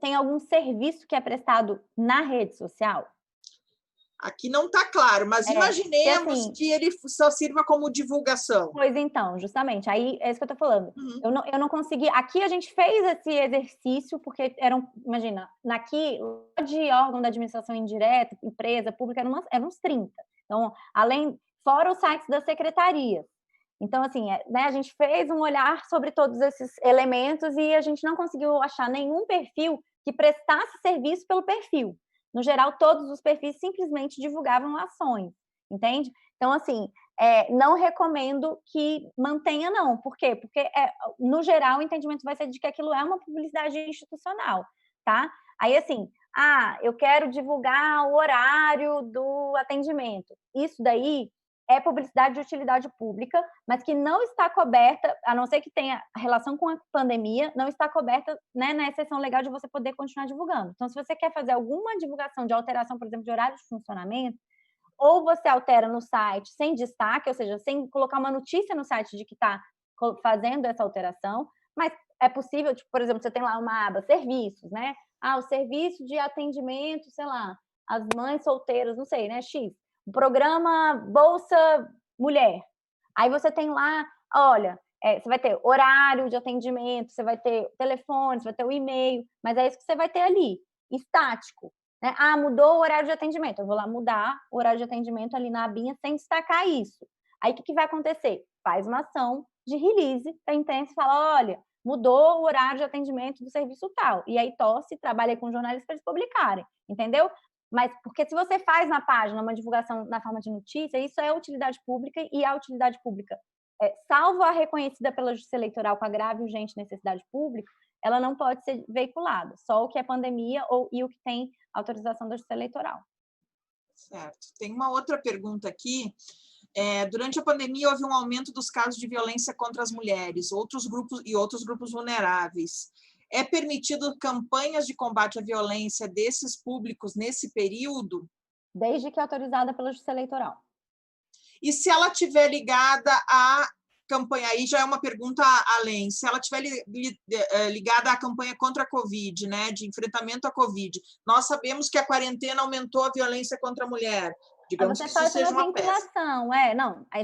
tem algum serviço que é prestado na rede social? Aqui não está claro, mas imaginemos assim, que ele só sirva como divulgação. Pois então, justamente, aí é isso que eu estou falando. Eu não consegui. Aqui a gente fez esse exercício, porque imagina, aqui, de órgão da administração indireta, empresa pública, eram uns 30. Então, fora os sites da secretaria. Então, assim, né, a gente fez um olhar sobre todos esses elementos e a gente não conseguiu achar nenhum perfil que prestasse serviço pelo perfil. No geral, todos os perfis simplesmente divulgavam ações, entende? Então, assim, não recomendo que mantenha, não. Por quê? Porque, no geral, o entendimento vai ser de que aquilo é uma publicidade institucional, tá? Aí, assim, eu quero divulgar o horário do atendimento. Isso daí é publicidade de utilidade pública, mas que não está coberta, a não ser que tenha relação com a pandemia, não está coberta, né, na exceção legal de você poder continuar divulgando. Então, se você quer fazer alguma divulgação de alteração, por exemplo, de horário de funcionamento, ou você altera no site sem destaque, ou seja, sem colocar uma notícia no site de que está fazendo essa alteração, mas é possível, tipo, por exemplo, você tem lá uma aba serviços, né? O serviço de atendimento, sei lá, as mães solteiras, não sei, né, X. O programa Bolsa Mulher. Aí você tem lá, olha, você vai ter horário de atendimento, você vai ter telefone, você vai ter o e-mail, mas é isso que você vai ter ali, estático. Né? Mudou o horário de atendimento. Eu vou lá mudar o horário de atendimento ali na abinha sem destacar isso. Aí, o que vai acontecer? Faz uma ação de release para a imprensa e fala, olha, mudou o horário de atendimento do serviço tal. E aí, trabalha com jornalistas para eles publicarem, entendeu? Mas, porque se você faz na página uma divulgação na forma de notícia, isso é utilidade pública, e a utilidade pública, salvo a reconhecida pela Justiça Eleitoral com a grave e urgente necessidade pública, ela não pode ser veiculada, só o que é pandemia e o que tem autorização da Justiça Eleitoral. Certo. Tem uma outra pergunta aqui. Durante a pandemia, houve um aumento dos casos de violência contra as mulheres, outros grupos vulneráveis. É permitido campanhas de combate à violência desses públicos nesse período? Desde que autorizada pela Justiça Eleitoral. E se ela estiver ligada à campanha, aí já é uma pergunta além, se ela estiver ligada à campanha contra a Covid, né, de enfrentamento à Covid, nós sabemos que a quarentena aumentou a violência contra a mulher, digamos você que isso pode seja fazer uma uma peça. vinculação, não, aí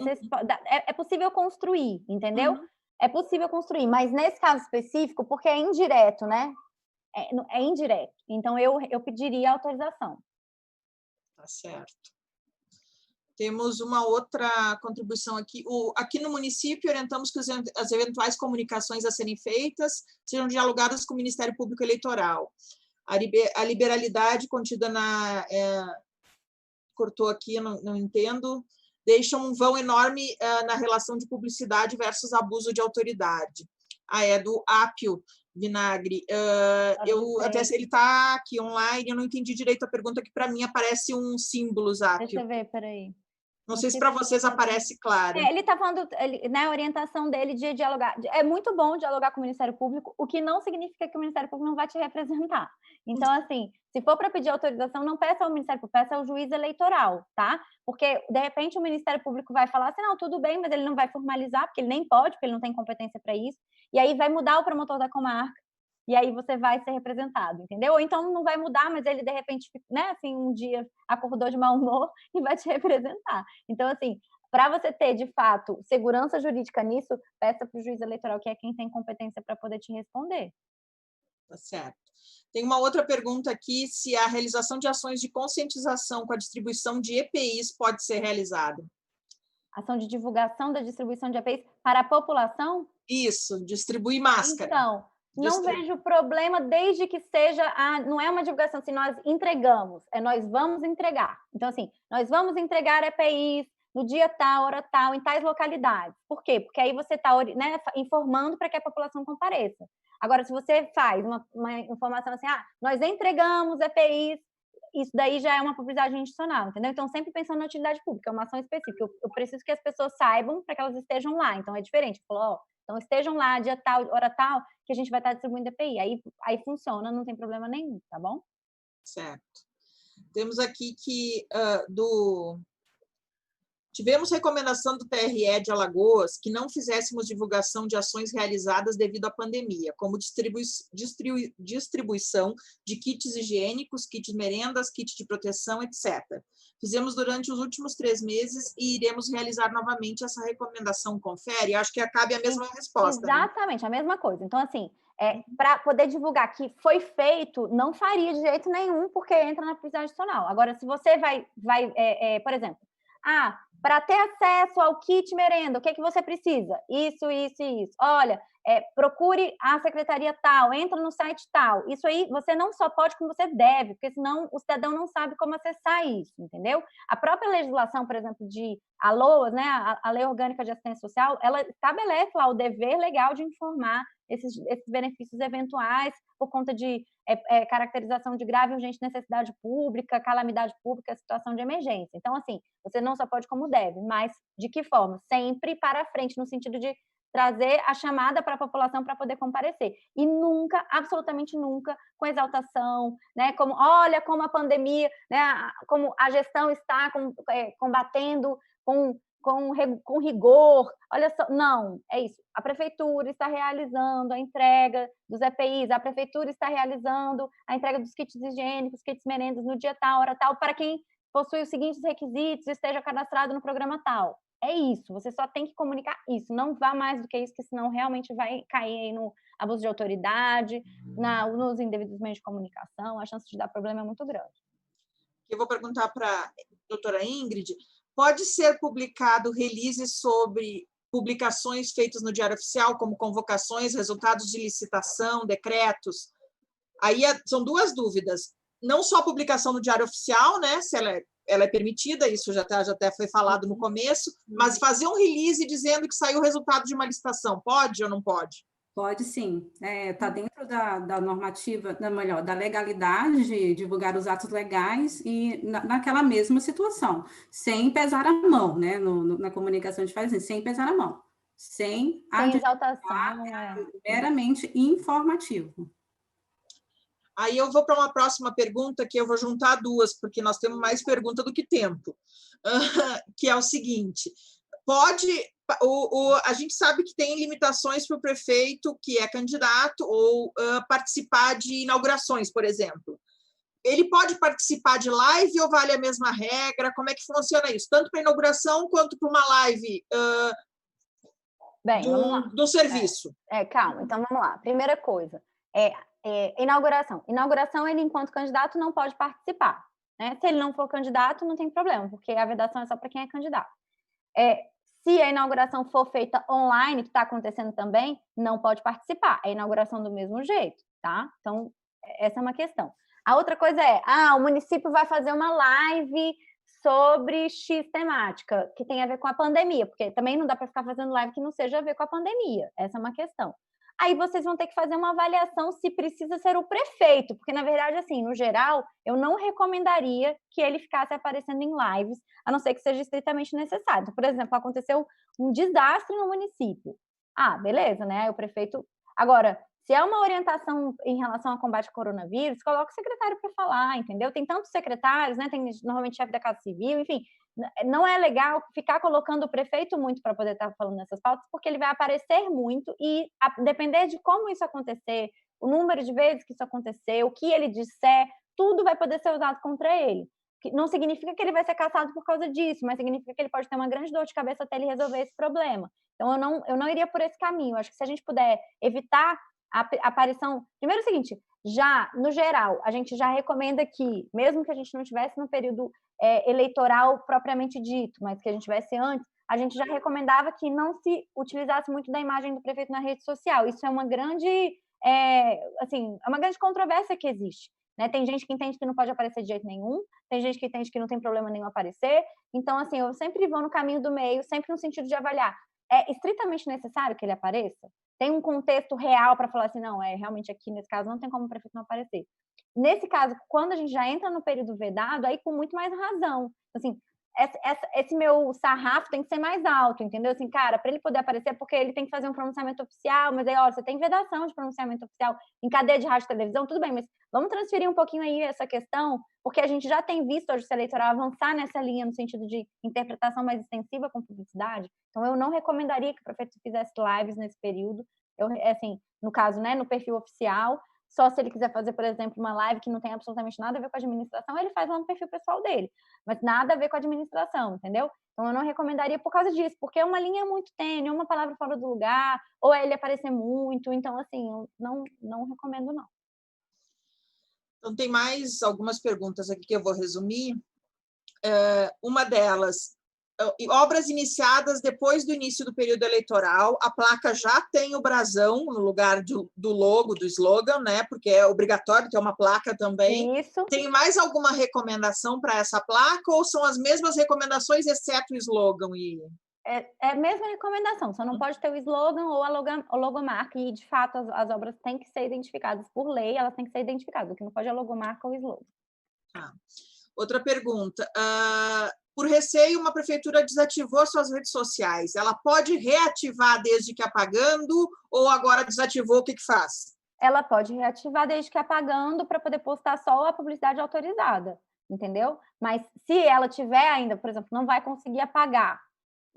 é possível construir, entendeu? Uhum. É possível construir, mas nesse caso específico, porque é indireto, né? É indireto, então eu pediria autorização. Tá certo. Temos uma outra contribuição aqui. Aqui no município, orientamos que as eventuais comunicações a serem feitas sejam dialogadas com o Ministério Público Eleitoral. A liberalidade contida cortou aqui, não entendo, deixa um vão enorme na relação de publicidade versus abuso de autoridade. É do Ápio Vinagre. Ele está aqui online, eu não entendi direito a pergunta, que para mim aparece um símbolo, Ápio. Deixa eu ver, peraí. Não sei se para vocês aparece claro. Ele está falando, a orientação dele de dialogar. É muito bom dialogar com o Ministério Público, o que não significa que o Ministério Público não vai te representar. Então, assim, se for para pedir autorização, não peça ao Ministério Público, peça ao juiz eleitoral, tá? Porque, de repente, o Ministério Público vai falar assim, não, tudo bem, mas ele não vai formalizar, porque ele nem pode, porque ele não tem competência para isso. E aí vai mudar o promotor da comarca. E aí você vai ser representado, entendeu? Ou então não vai mudar, mas ele, de repente, né, assim, um dia acordou de mau humor e vai te representar. Então, assim, para você ter, de fato, segurança jurídica nisso, peça para o juiz eleitoral, que é quem tem competência para poder te responder. Tá certo. Tem uma outra pergunta aqui, se a realização de ações de conscientização com a distribuição de EPIs pode ser realizada. Ação de divulgação da distribuição de EPIs para a população? Isso, distribuir máscara. Então, não vejo problema desde que seja, não é uma divulgação, se nós entregamos, nós vamos entregar. Então, assim, nós vamos entregar EPIs no dia tal, hora tal, em tais localidades. Por quê? Porque aí você está, né, informando para que a população compareça. Agora, se você faz uma informação assim, nós entregamos EPIs, isso daí já é uma publicidade institucional, entendeu? Então, sempre pensando na utilidade pública, é uma ação específica. Eu preciso que as pessoas saibam para que elas estejam lá. Então, é diferente. Então, estejam lá, dia tal, hora tal, que a gente vai estar distribuindo EPI. Aí funciona, não tem problema nenhum, tá bom? Certo. Temos aqui que tivemos recomendação do TRE de Alagoas que não fizéssemos divulgação de ações realizadas devido à pandemia, como distribuição de kits higiênicos, kits merendas, kits de proteção, etc. Fizemos durante os últimos 3 meses e iremos realizar novamente essa recomendação. Confere? Acho que cabe a mesma resposta. Exatamente, né? A mesma coisa. Então, assim, para poder divulgar que foi feito, não faria de jeito nenhum, porque entra na publicidade institucional. Agora, se você vai por exemplo, para ter acesso ao kit merenda, o que você precisa? Isso, isso e isso. Olha, procure a secretaria tal, entra no site tal. Isso aí você não só pode, como você deve, porque senão o cidadão não sabe como acessar isso, entendeu? A própria legislação, por exemplo, de LOAS, né, a Lei Orgânica de Assistência Social, ela estabelece lá o dever legal de informar esses benefícios eventuais por conta de caracterização de grave e urgente necessidade pública, calamidade pública, situação de emergência. Então, assim, você não só pode como deve, mas de que forma? Sempre para frente, no sentido de trazer a chamada para a população para poder comparecer. E nunca, absolutamente nunca, com exaltação, né? Como, olha como a pandemia, né? Como a gestão está combatendo com rigor. Olha só, não, é isso. A prefeitura está realizando a entrega dos EPIs, a prefeitura está realizando a entrega dos kits higiênicos, kits merendas no dia tal, hora tal, para quem possui os seguintes requisitos e esteja cadastrado no programa tal. É isso, você só tem que comunicar isso, não vá mais do que isso, que senão realmente vai cair no abuso de autoridade, nos indevidos meios de comunicação, a chance de dar problema é muito grande. Eu vou perguntar para a doutora Ingrid, pode ser publicado release sobre publicações feitas no Diário Oficial, como convocações, resultados de licitação, decretos? Aí são 2 dúvidas. Não só a publicação no Diário Oficial, né, se ela é permitida, isso já até foi falado no começo, mas fazer um release dizendo que saiu o resultado de uma licitação, pode ou não pode? Pode sim, está dentro da normativa, da legalidade de divulgar os atos legais e naquela mesma situação, sem pesar a mão, né? Na comunicação a gente faz assim, sem pesar a mão, sem exaltação, meramente informativo. Aí eu vou para uma próxima pergunta, que eu vou juntar duas, porque nós temos mais pergunta do que tempo, que é o seguinte, a gente sabe que tem limitações para o prefeito que é candidato ou participar de inaugurações, por exemplo. Ele pode participar de live ou vale a mesma regra? Como é que funciona isso? Tanto para inauguração quanto para uma live Bem, vamos lá. do serviço. Calma, então vamos lá. Primeira coisa, inauguração. Inauguração, ele, enquanto candidato, não pode participar. Né? Se ele não for candidato, não tem problema, porque a vedação é só para quem é candidato. Se a inauguração for feita online, que está acontecendo também, não pode participar. É inauguração do mesmo jeito, tá? Então, essa é uma questão. A outra coisa o município vai fazer uma live sobre X temática, que tem a ver com a pandemia, porque também não dá para ficar fazendo live que não seja a ver com a pandemia. Essa é uma questão. Aí vocês vão ter que fazer uma avaliação se precisa ser o prefeito, porque, na verdade, assim, no geral, eu não recomendaria que ele ficasse aparecendo em lives, a não ser que seja estritamente necessário. Então, por exemplo, aconteceu um desastre no município. Beleza, né? O prefeito... Agora, se é uma orientação em relação ao combate ao coronavírus, coloca o secretário para falar, entendeu? Tem tantos secretários, né? Tem normalmente chefe da Casa Civil, enfim. Não é legal ficar colocando o prefeito muito para poder estar falando nessas pautas, porque ele vai aparecer muito e, a depender de como isso acontecer, o número de vezes que isso aconteceu, o que ele disser, tudo vai poder ser usado contra ele. Não significa que ele vai ser caçado por causa disso, mas significa que ele pode ter uma grande dor de cabeça até ele resolver esse problema. Então, eu não iria por esse caminho. Acho que se a gente puder evitar a aparição... Primeiro é o seguinte, já, no geral, a gente já recomenda que, mesmo que a gente não estivesse no período eleitoral propriamente dito, mas que a gente tivesse antes, a gente já recomendava que não se utilizasse muito da imagem do prefeito na rede social. Isso é uma grande, uma grande controvérsia que existe. Né? Tem gente que entende que não pode aparecer de jeito nenhum, tem gente que entende que não tem problema nenhum aparecer. Então, assim, eu sempre vou no caminho do meio, sempre no sentido de avaliar. É estritamente necessário que ele apareça? Tem um contexto real para falar assim, não, realmente aqui, nesse caso, não tem como o prefeito não aparecer. Nesse caso, quando a gente já entra no período vedado, aí com muito mais razão. Assim, esse meu sarrafo tem que ser mais alto, entendeu? Assim, cara, para ele poder aparecer, porque ele tem que fazer um pronunciamento oficial, mas aí, você tem vedação de pronunciamento oficial em cadeia de rádio e televisão, tudo bem, mas vamos transferir um pouquinho aí essa questão, porque a gente já tem visto a Justiça Eleitoral avançar nessa linha no sentido de interpretação mais extensiva com publicidade. Então, eu não recomendaria que o prefeito fizesse lives nesse período, no caso, né, no perfil oficial. Só se ele quiser fazer, por exemplo, uma live que não tem absolutamente nada a ver com a administração, ele faz lá no perfil pessoal dele, mas nada a ver com a administração, entendeu? Então, eu não recomendaria por causa disso, porque é uma linha muito tênue, uma palavra fora do lugar, ou ele aparecer muito, então, assim, eu não recomendo, não. Então, tem mais algumas perguntas aqui que eu vou resumir. Uma delas, obras iniciadas depois do início do período eleitoral, a placa já tem o brasão no lugar do logo, do slogan, né? Porque é obrigatório ter uma placa também. Isso. Tem mais alguma recomendação para essa placa ou são as mesmas recomendações, exceto o slogan? É a mesma recomendação, só não pode ter o slogan ou a logomarca, e, de fato, as obras têm que ser identificadas por lei, elas têm que ser identificadas, o que não pode é a logomarca ou o slogan. Outra pergunta. Por receio, uma prefeitura desativou suas redes sociais. Ela pode reativar desde que apagando ou agora desativou, o que faz? Ela pode reativar desde que apagando para poder postar só a publicidade autorizada, entendeu? Mas se ela tiver ainda, por exemplo, não vai conseguir apagar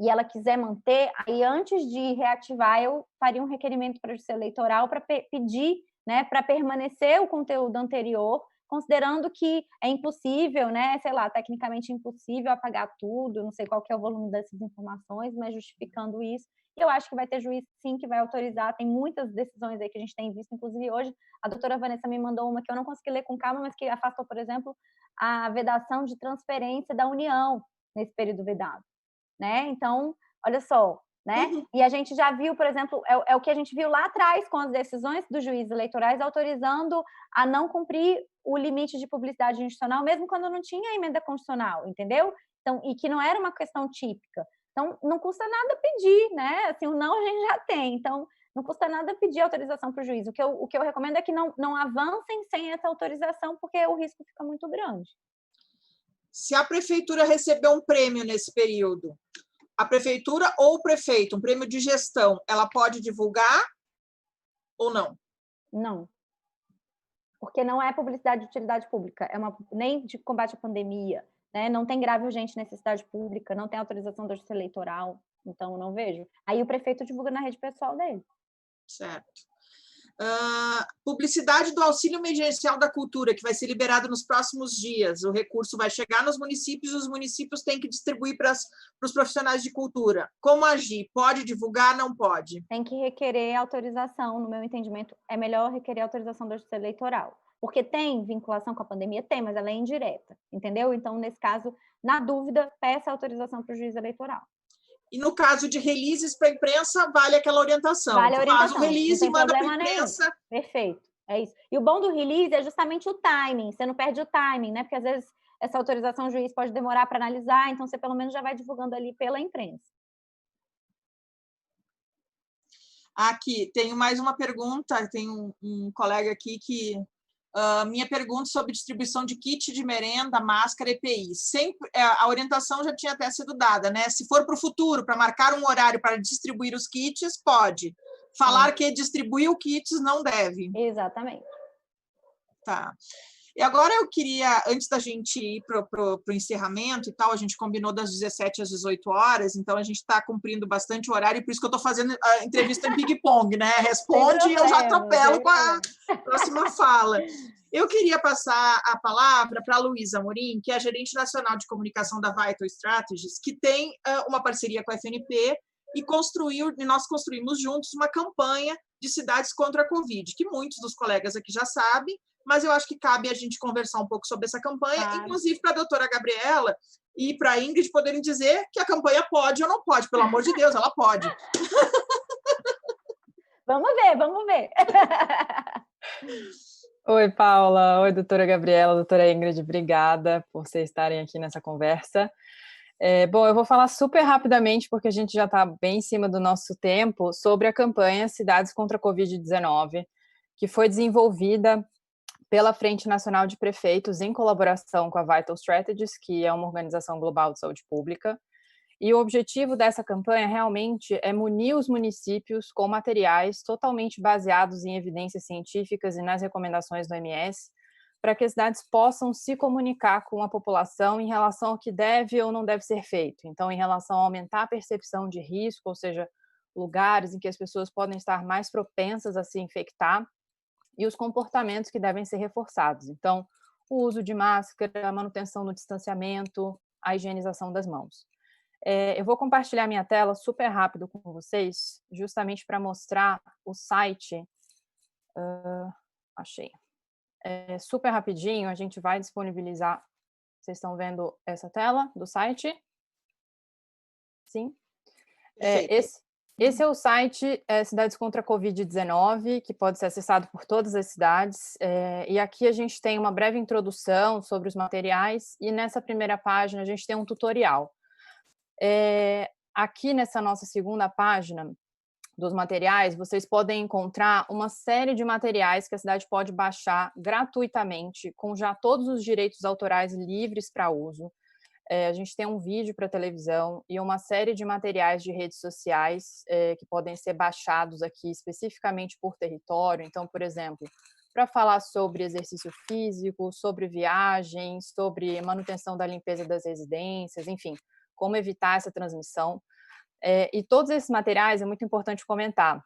e ela quiser manter, aí antes de reativar, eu faria um requerimento para a Justiça Eleitoral para pedir, né, para permanecer o conteúdo anterior, considerando que é impossível, né, sei lá, tecnicamente impossível apagar tudo, não sei qual que é o volume dessas informações, mas justificando isso, e eu acho que vai ter juiz, sim, que vai autorizar, tem muitas decisões aí que a gente tem visto, inclusive hoje, a doutora Vanessa me mandou uma que eu não consegui ler com calma, mas que afastou, por exemplo, a vedação de transferência da União nesse período vedado, né, então, olha só, né? E a gente já viu, por exemplo, é o que a gente viu lá atrás com as decisões dos juízes eleitorais autorizando a não cumprir o limite de publicidade institucional, mesmo quando não tinha emenda constitucional, entendeu? Então, e que não era uma questão típica. Então, não custa nada pedir, né? Assim, o não a gente já tem. Então, não custa nada pedir autorização para o juiz. O que eu recomendo é que não avancem sem essa autorização, porque o risco fica muito grande. Se a prefeitura receber um prêmio nesse período, a prefeitura ou o prefeito, um prêmio de gestão, ela pode divulgar ou não? Não. porque não é publicidade de utilidade pública, nem de combate à pandemia, né? Não tem grave urgente necessidade pública, não tem autorização da Justiça Eleitoral, então eu não vejo. Aí o prefeito divulga na rede pessoal dele. Certo. Publicidade do auxílio emergencial da cultura, que vai ser liberado nos próximos dias. O recurso vai chegar nos municípios e os municípios têm que distribuir para os profissionais de cultura. Como agir? Pode divulgar? Não pode? Tem que requerer autorização, no meu entendimento, é melhor requerer autorização da Justiça Eleitoral. Porque tem vinculação com a pandemia? Tem, mas ela é indireta, entendeu? Então, nesse caso, na dúvida, peça autorização para o juiz eleitoral. E no caso de releases para a imprensa, vale aquela orientação. Vale a orientação. Faz o release e manda para a imprensa. Nenhum. Perfeito, é isso. E o bom do release é justamente o timing, você não perde o timing, né? Porque às vezes essa autorização o juiz pode demorar para analisar, então você pelo menos já vai divulgando ali pela imprensa. Aqui, tenho mais uma pergunta, tem um colega aqui que... minha pergunta sobre distribuição de kit de merenda, máscara, EPI. Sempre, a orientação já tinha até sido dada, né? Se for para o futuro, para marcar um horário para distribuir os kits, pode. Falar que distribuiu kits não deve. Exatamente. Tá. E agora eu queria, antes da gente ir para o encerramento e tal, a gente combinou das 17 às 18 horas, então a gente está cumprindo bastante o horário, e por isso que eu estou fazendo a entrevista em ping-pong, né? Responde e eu já atropelo com a próxima fala. Eu queria passar a palavra para a Luísa Amorim, que é a gerente nacional de comunicação da Vital Strategies, que tem uma parceria com a FNP e nós construímos juntos uma campanha de cidades contra a Covid, que muitos dos colegas aqui já sabem, mas eu acho que cabe a gente conversar um pouco sobre essa campanha, claro. Inclusive para a doutora Gabriela e para a Ingrid poderem dizer que a campanha pode ou não pode. Pelo amor de Deus, ela pode. Vamos ver, vamos ver. Oi, Paula. Oi, doutora Gabriela, doutora Ingrid, obrigada por vocês estarem aqui nessa conversa. Bom, eu vou falar super rapidamente, porque a gente já está bem em cima do nosso tempo, sobre a campanha Cidades contra a Covid-19, que foi desenvolvida pela Frente Nacional de Prefeitos, em colaboração com a Vital Strategies, que é uma organização global de saúde pública. E o objetivo dessa campanha realmente é munir os municípios com materiais totalmente baseados em evidências científicas e nas recomendações do OMS, para que as cidades possam se comunicar com a população em relação ao que deve ou não deve ser feito. Então, em relação a aumentar a percepção de risco, ou seja, lugares em que as pessoas podem estar mais propensas a se infectar, e os comportamentos que devem ser reforçados. Então, o uso de máscara, a manutenção do distanciamento, a higienização das mãos. Eu vou compartilhar minha tela super rápido com vocês, justamente para mostrar o site. Achei. Super rapidinho, a gente vai disponibilizar. Vocês estão vendo essa tela do site? Sim? Esse é o site Cidades contra a Covid-19, que pode ser acessado por todas as cidades. E aqui a gente tem uma breve introdução sobre os materiais, e nessa primeira página a gente tem um tutorial. Aqui nessa nossa segunda página dos materiais, vocês podem encontrar uma série de materiais que a cidade pode baixar gratuitamente, com já todos os direitos autorais livres para uso. A gente tem um vídeo para televisão e uma série de materiais de redes sociais que podem ser baixados aqui especificamente por território. Então, por exemplo, para falar sobre exercício físico, sobre viagens, sobre manutenção da limpeza das residências, enfim, como evitar essa transmissão. E todos esses materiais, é muito importante comentar,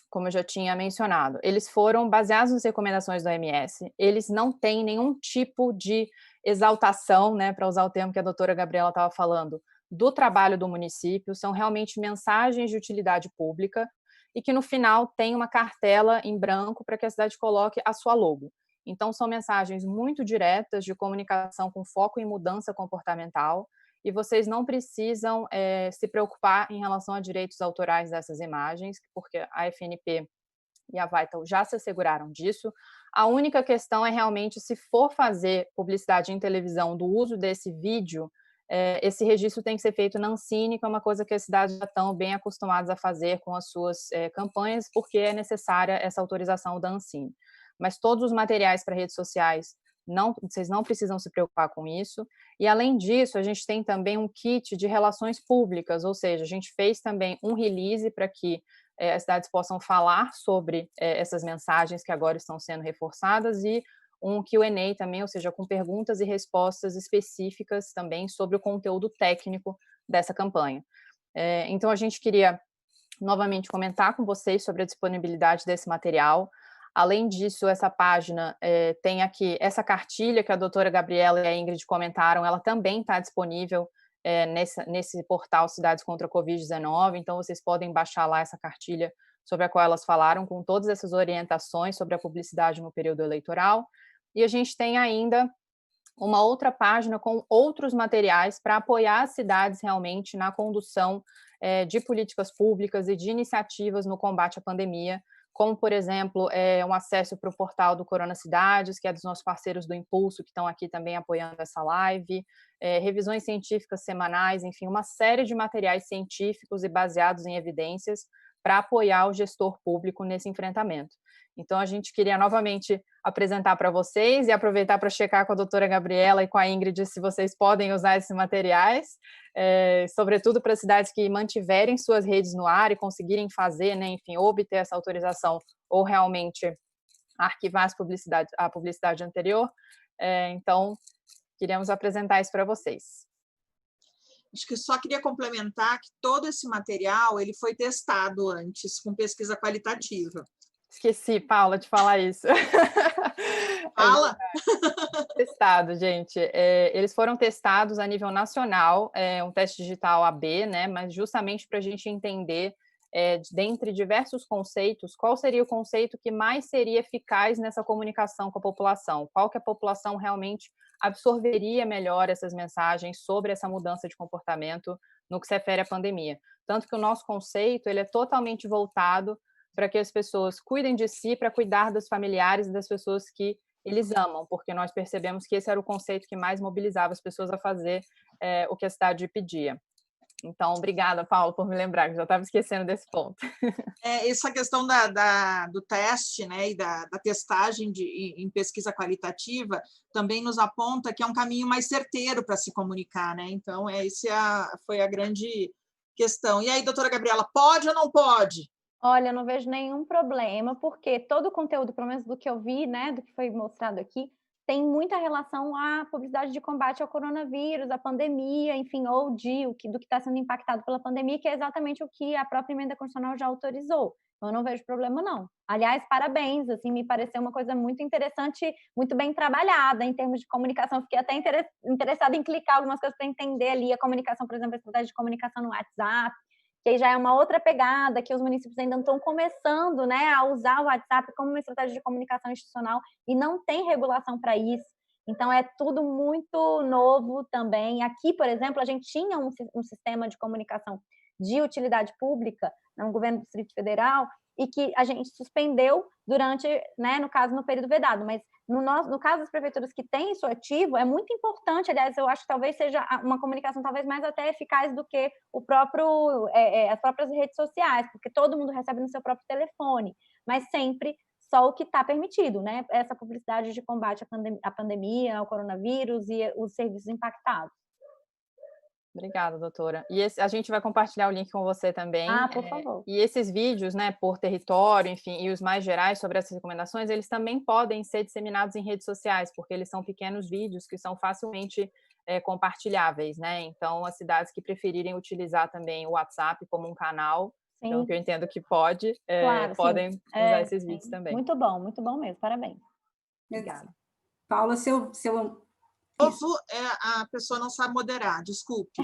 como eu já tinha mencionado, eles foram baseados nas recomendações do OMS, eles não têm nenhum tipo de exaltação, né, para usar o termo que a doutora Gabriela estava falando, do trabalho do município, são realmente mensagens de utilidade pública e que no final tem uma cartela em branco para que a cidade coloque a sua logo. Então são mensagens muito diretas de comunicação com foco em mudança comportamental, e vocês não precisam se preocupar em relação a direitos autorais dessas imagens, porque a FNP e a Vital já se asseguraram disso. A única questão é realmente, se for fazer publicidade em televisão do uso desse vídeo, esse registro tem que ser feito na Ancine, que é uma coisa que as cidades já estão bem acostumadas a fazer com as suas campanhas, porque é necessária essa autorização da Ancine. Mas todos os materiais para redes sociais, vocês não precisam se preocupar com isso. E, além disso, a gente tem também um kit de relações públicas, ou seja, a gente fez também um release para que as cidades possam falar sobre essas mensagens que agora estão sendo reforçadas, e um Q&A também, ou seja, com perguntas e respostas específicas também sobre o conteúdo técnico dessa campanha. Então, a gente queria novamente comentar com vocês sobre a disponibilidade desse material. Além disso, essa página tem aqui essa cartilha que a doutora Gabriela e a Ingrid comentaram, ela também está disponível nesse portal Cidades contra a Covid-19, então vocês podem baixar lá essa cartilha sobre a qual elas falaram, com todas essas orientações sobre a publicidade no período eleitoral. E a gente tem ainda uma outra página com outros materiais para apoiar as cidades realmente na condução de políticas públicas e de iniciativas no combate à pandemia, como, por exemplo, um acesso para o portal do Corona Cidades, que é dos nossos parceiros do Impulso, que estão aqui também apoiando essa live, revisões científicas semanais, enfim, uma série de materiais científicos e baseados em evidências para apoiar o gestor público nesse enfrentamento. Então, a gente queria novamente apresentar para vocês e aproveitar para checar com a doutora Gabriela e com a Ingrid se vocês podem usar esses materiais, sobretudo para cidades que mantiverem suas redes no ar e conseguirem fazer, né, enfim, obter essa autorização ou realmente arquivar a publicidade anterior. Então, queríamos apresentar isso para vocês. Acho que só queria complementar que todo esse material ele foi testado antes com pesquisa qualitativa. Esqueci, Paula, de falar isso. Fala! Testado, gente. Eles foram testados a nível nacional, um teste digital AB, né? Mas justamente para a gente entender, dentre diversos conceitos, qual seria o conceito que mais seria eficaz nessa comunicação com a população? Qual que a população realmente absorveria melhor essas mensagens sobre essa mudança de comportamento no que se refere à pandemia? Tanto que o nosso conceito ele é totalmente voltado para que as pessoas cuidem de si, para cuidar dos familiares e das pessoas que eles amam, porque nós percebemos que esse era o conceito que mais mobilizava as pessoas a fazer o que a cidade pedia. Então, obrigada, Paulo, por me lembrar, que já estava esquecendo desse ponto. Essa questão do teste, né, e da testagem em pesquisa qualitativa também nos aponta que é um caminho mais certeiro para se comunicar, né? Então, foi a grande questão. E aí, doutora Gabriela, pode ou não pode? Olha, eu não vejo nenhum problema, porque todo o conteúdo, pelo menos do que eu vi, né, do que foi mostrado aqui, tem muita relação à publicidade de combate ao coronavírus, à pandemia, enfim, ou do que está sendo impactado pela pandemia, que é exatamente o que a própria emenda constitucional já autorizou. Então, eu não vejo problema, não. Aliás, parabéns, assim, me pareceu uma coisa muito interessante, muito bem trabalhada em termos de comunicação. Fiquei até interessada em clicar algumas coisas para entender ali a comunicação, por exemplo, a estratégia de comunicação no WhatsApp, que aí já é uma outra pegada, que os municípios ainda estão começando, né, a usar o WhatsApp como uma estratégia de comunicação institucional e não tem regulação para isso. Então, é tudo muito novo também. Aqui, por exemplo, a gente tinha um sistema de comunicação de utilidade pública no governo do Distrito Federal e que a gente suspendeu durante, né, no caso, no período vedado, mas no caso das prefeituras que têm isso ativo, é muito importante, aliás, eu acho que talvez seja uma comunicação talvez mais até eficaz do que as próprias redes sociais, porque todo mundo recebe no seu próprio telefone, mas sempre só o que está permitido, né? Essa publicidade de combate à pandemia, ao coronavírus e os serviços impactados. Obrigada, doutora. E a gente vai compartilhar o link com você também. Por favor. E esses vídeos, né, por território, enfim, e os mais gerais sobre essas recomendações, eles também podem ser disseminados em redes sociais, porque eles são pequenos vídeos que são facilmente compartilháveis, né? Então, as cidades que preferirem utilizar também o WhatsApp como um canal, Sim. então, que eu entendo que pode, claro, podem usar esses vídeos também. Muito bom mesmo, parabéns. Obrigada. Paula, se eu a pessoa não sabe moderar, desculpe.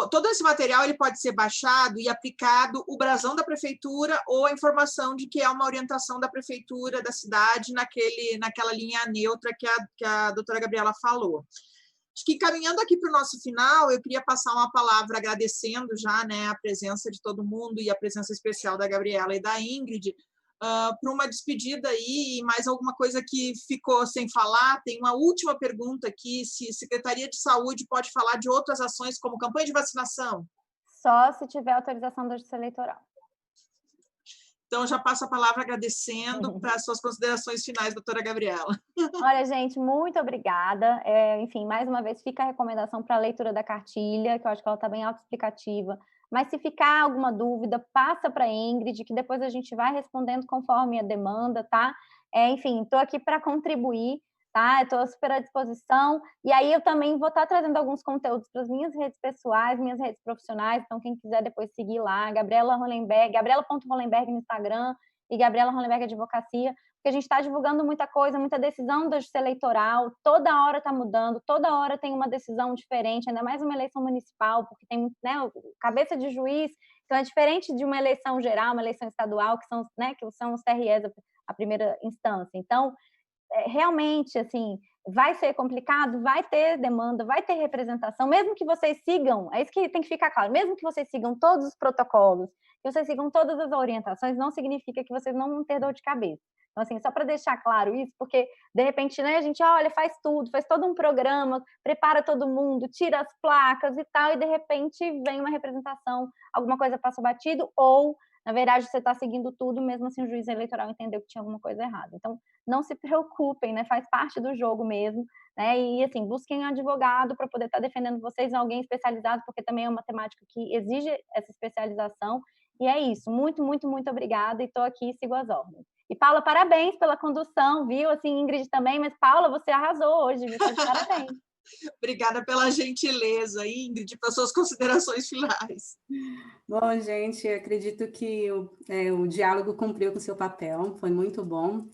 Todo esse material ele pode ser baixado e aplicado o brasão da prefeitura ou a informação de que é uma orientação da prefeitura da cidade naquela linha neutra que a doutora Gabriela falou. Acho que caminhando aqui para o nosso final, eu queria passar uma palavra agradecendo já, né, a presença de todo mundo e a presença especial da Gabriela e da Ingrid, para uma despedida aí e mais alguma coisa que ficou sem falar. Tem uma última pergunta aqui, se a Secretaria de Saúde pode falar de outras ações como campanha de vacinação? Só se tiver autorização da Justiça Eleitoral. Então, já passo a palavra agradecendo para as suas considerações finais, doutora Gabriela. Olha, gente, muito obrigada. Enfim, mais uma vez, fica a recomendação para a leitura da cartilha, que eu acho que ela está bem autoexplicativa, mas se ficar alguma dúvida, passa para a Ingrid, que depois a gente vai respondendo conforme a demanda, tá? Enfim, estou aqui para contribuir, tá? Estou super à disposição. E aí eu também vou estar trazendo alguns conteúdos para as minhas redes pessoais, minhas redes profissionais. Então, quem quiser depois seguir lá, Gabriela Hollenberg, Gabriela.Hollenberg no Instagram e Gabriela Hollenberg Advocacia, porque a gente está divulgando muita coisa, muita decisão da justiça eleitoral, toda hora está mudando, toda hora tem uma decisão diferente, ainda mais uma eleição municipal, porque tem, né, cabeça de juiz, então é diferente de uma eleição geral, uma eleição estadual, que são, né, que são os TREs, a primeira instância. Então, realmente, assim, vai ser complicado, vai ter demanda, vai ter representação, mesmo que vocês sigam, é isso que tem que ficar claro, mesmo que vocês sigam todos os protocolos, que vocês sigam todas as orientações, não significa que vocês não vão ter dor de cabeça. Então, assim, só para deixar claro isso, porque, de repente, né, a gente, olha, faz tudo, faz todo um programa, prepara todo mundo, tira as placas e tal, e, de repente, vem uma representação, alguma coisa passa batido, ou, na verdade, você está seguindo tudo, mesmo assim o juiz eleitoral entendeu que tinha alguma coisa errada. Então, não se preocupem, né, faz parte do jogo mesmo, né, e, assim, busquem um advogado para poder estar defendendo vocês, alguém especializado, porque também é uma temática que exige essa especialização, e é isso. Muito, muito, muito obrigada, e estou aqui e sigo as ordens. E, Paula, parabéns pela condução, viu? Assim, Ingrid também, mas, Paula, você arrasou hoje, viu? Parabéns. Obrigada pela gentileza, Ingrid, pelas suas considerações finais. Bom, gente, acredito que o diálogo cumpriu com seu papel, foi muito bom,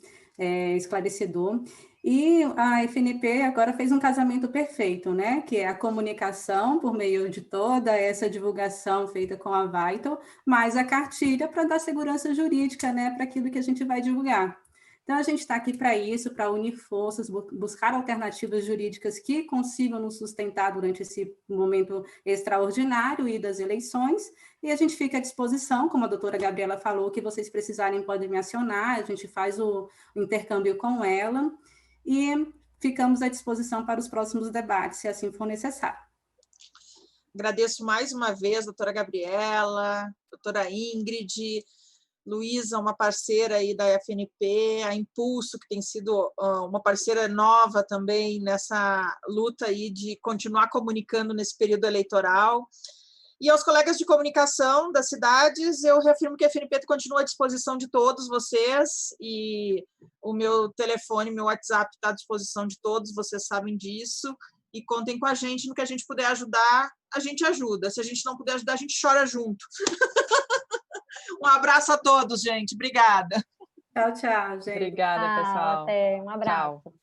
esclarecedor. E a FNP agora fez um casamento perfeito, né? Que é a comunicação por meio de toda essa divulgação feita com a Vital, mais a cartilha para dar segurança jurídica, né? Para aquilo que a gente vai divulgar. Então, a gente está aqui para isso, para unir forças, buscar alternativas jurídicas que consigam nos sustentar durante esse momento extraordinário e das eleições, e a gente fica à disposição, como a doutora Gabriela falou, que vocês precisarem podem me acionar, a gente faz o intercâmbio com ela, e ficamos à disposição para os próximos debates, se assim for necessário. Agradeço mais uma vez, doutora Gabriela, doutora Ingrid, Luísa, uma parceira aí da FNP, a Impulso, que tem sido uma parceira nova também nessa luta aí de continuar comunicando nesse período eleitoral. E aos colegas de comunicação das cidades, eu reafirmo que a FNP continua à disposição de todos vocês, e o meu telefone, meu WhatsApp está à disposição de todos, vocês sabem disso, e contem com a gente, no que a gente puder ajudar, a gente ajuda. Se a gente não puder ajudar, a gente chora junto. Um abraço a todos, gente. Obrigada. Tchau, tchau, gente. Obrigada, pessoal. Até. Um abraço. Tchau.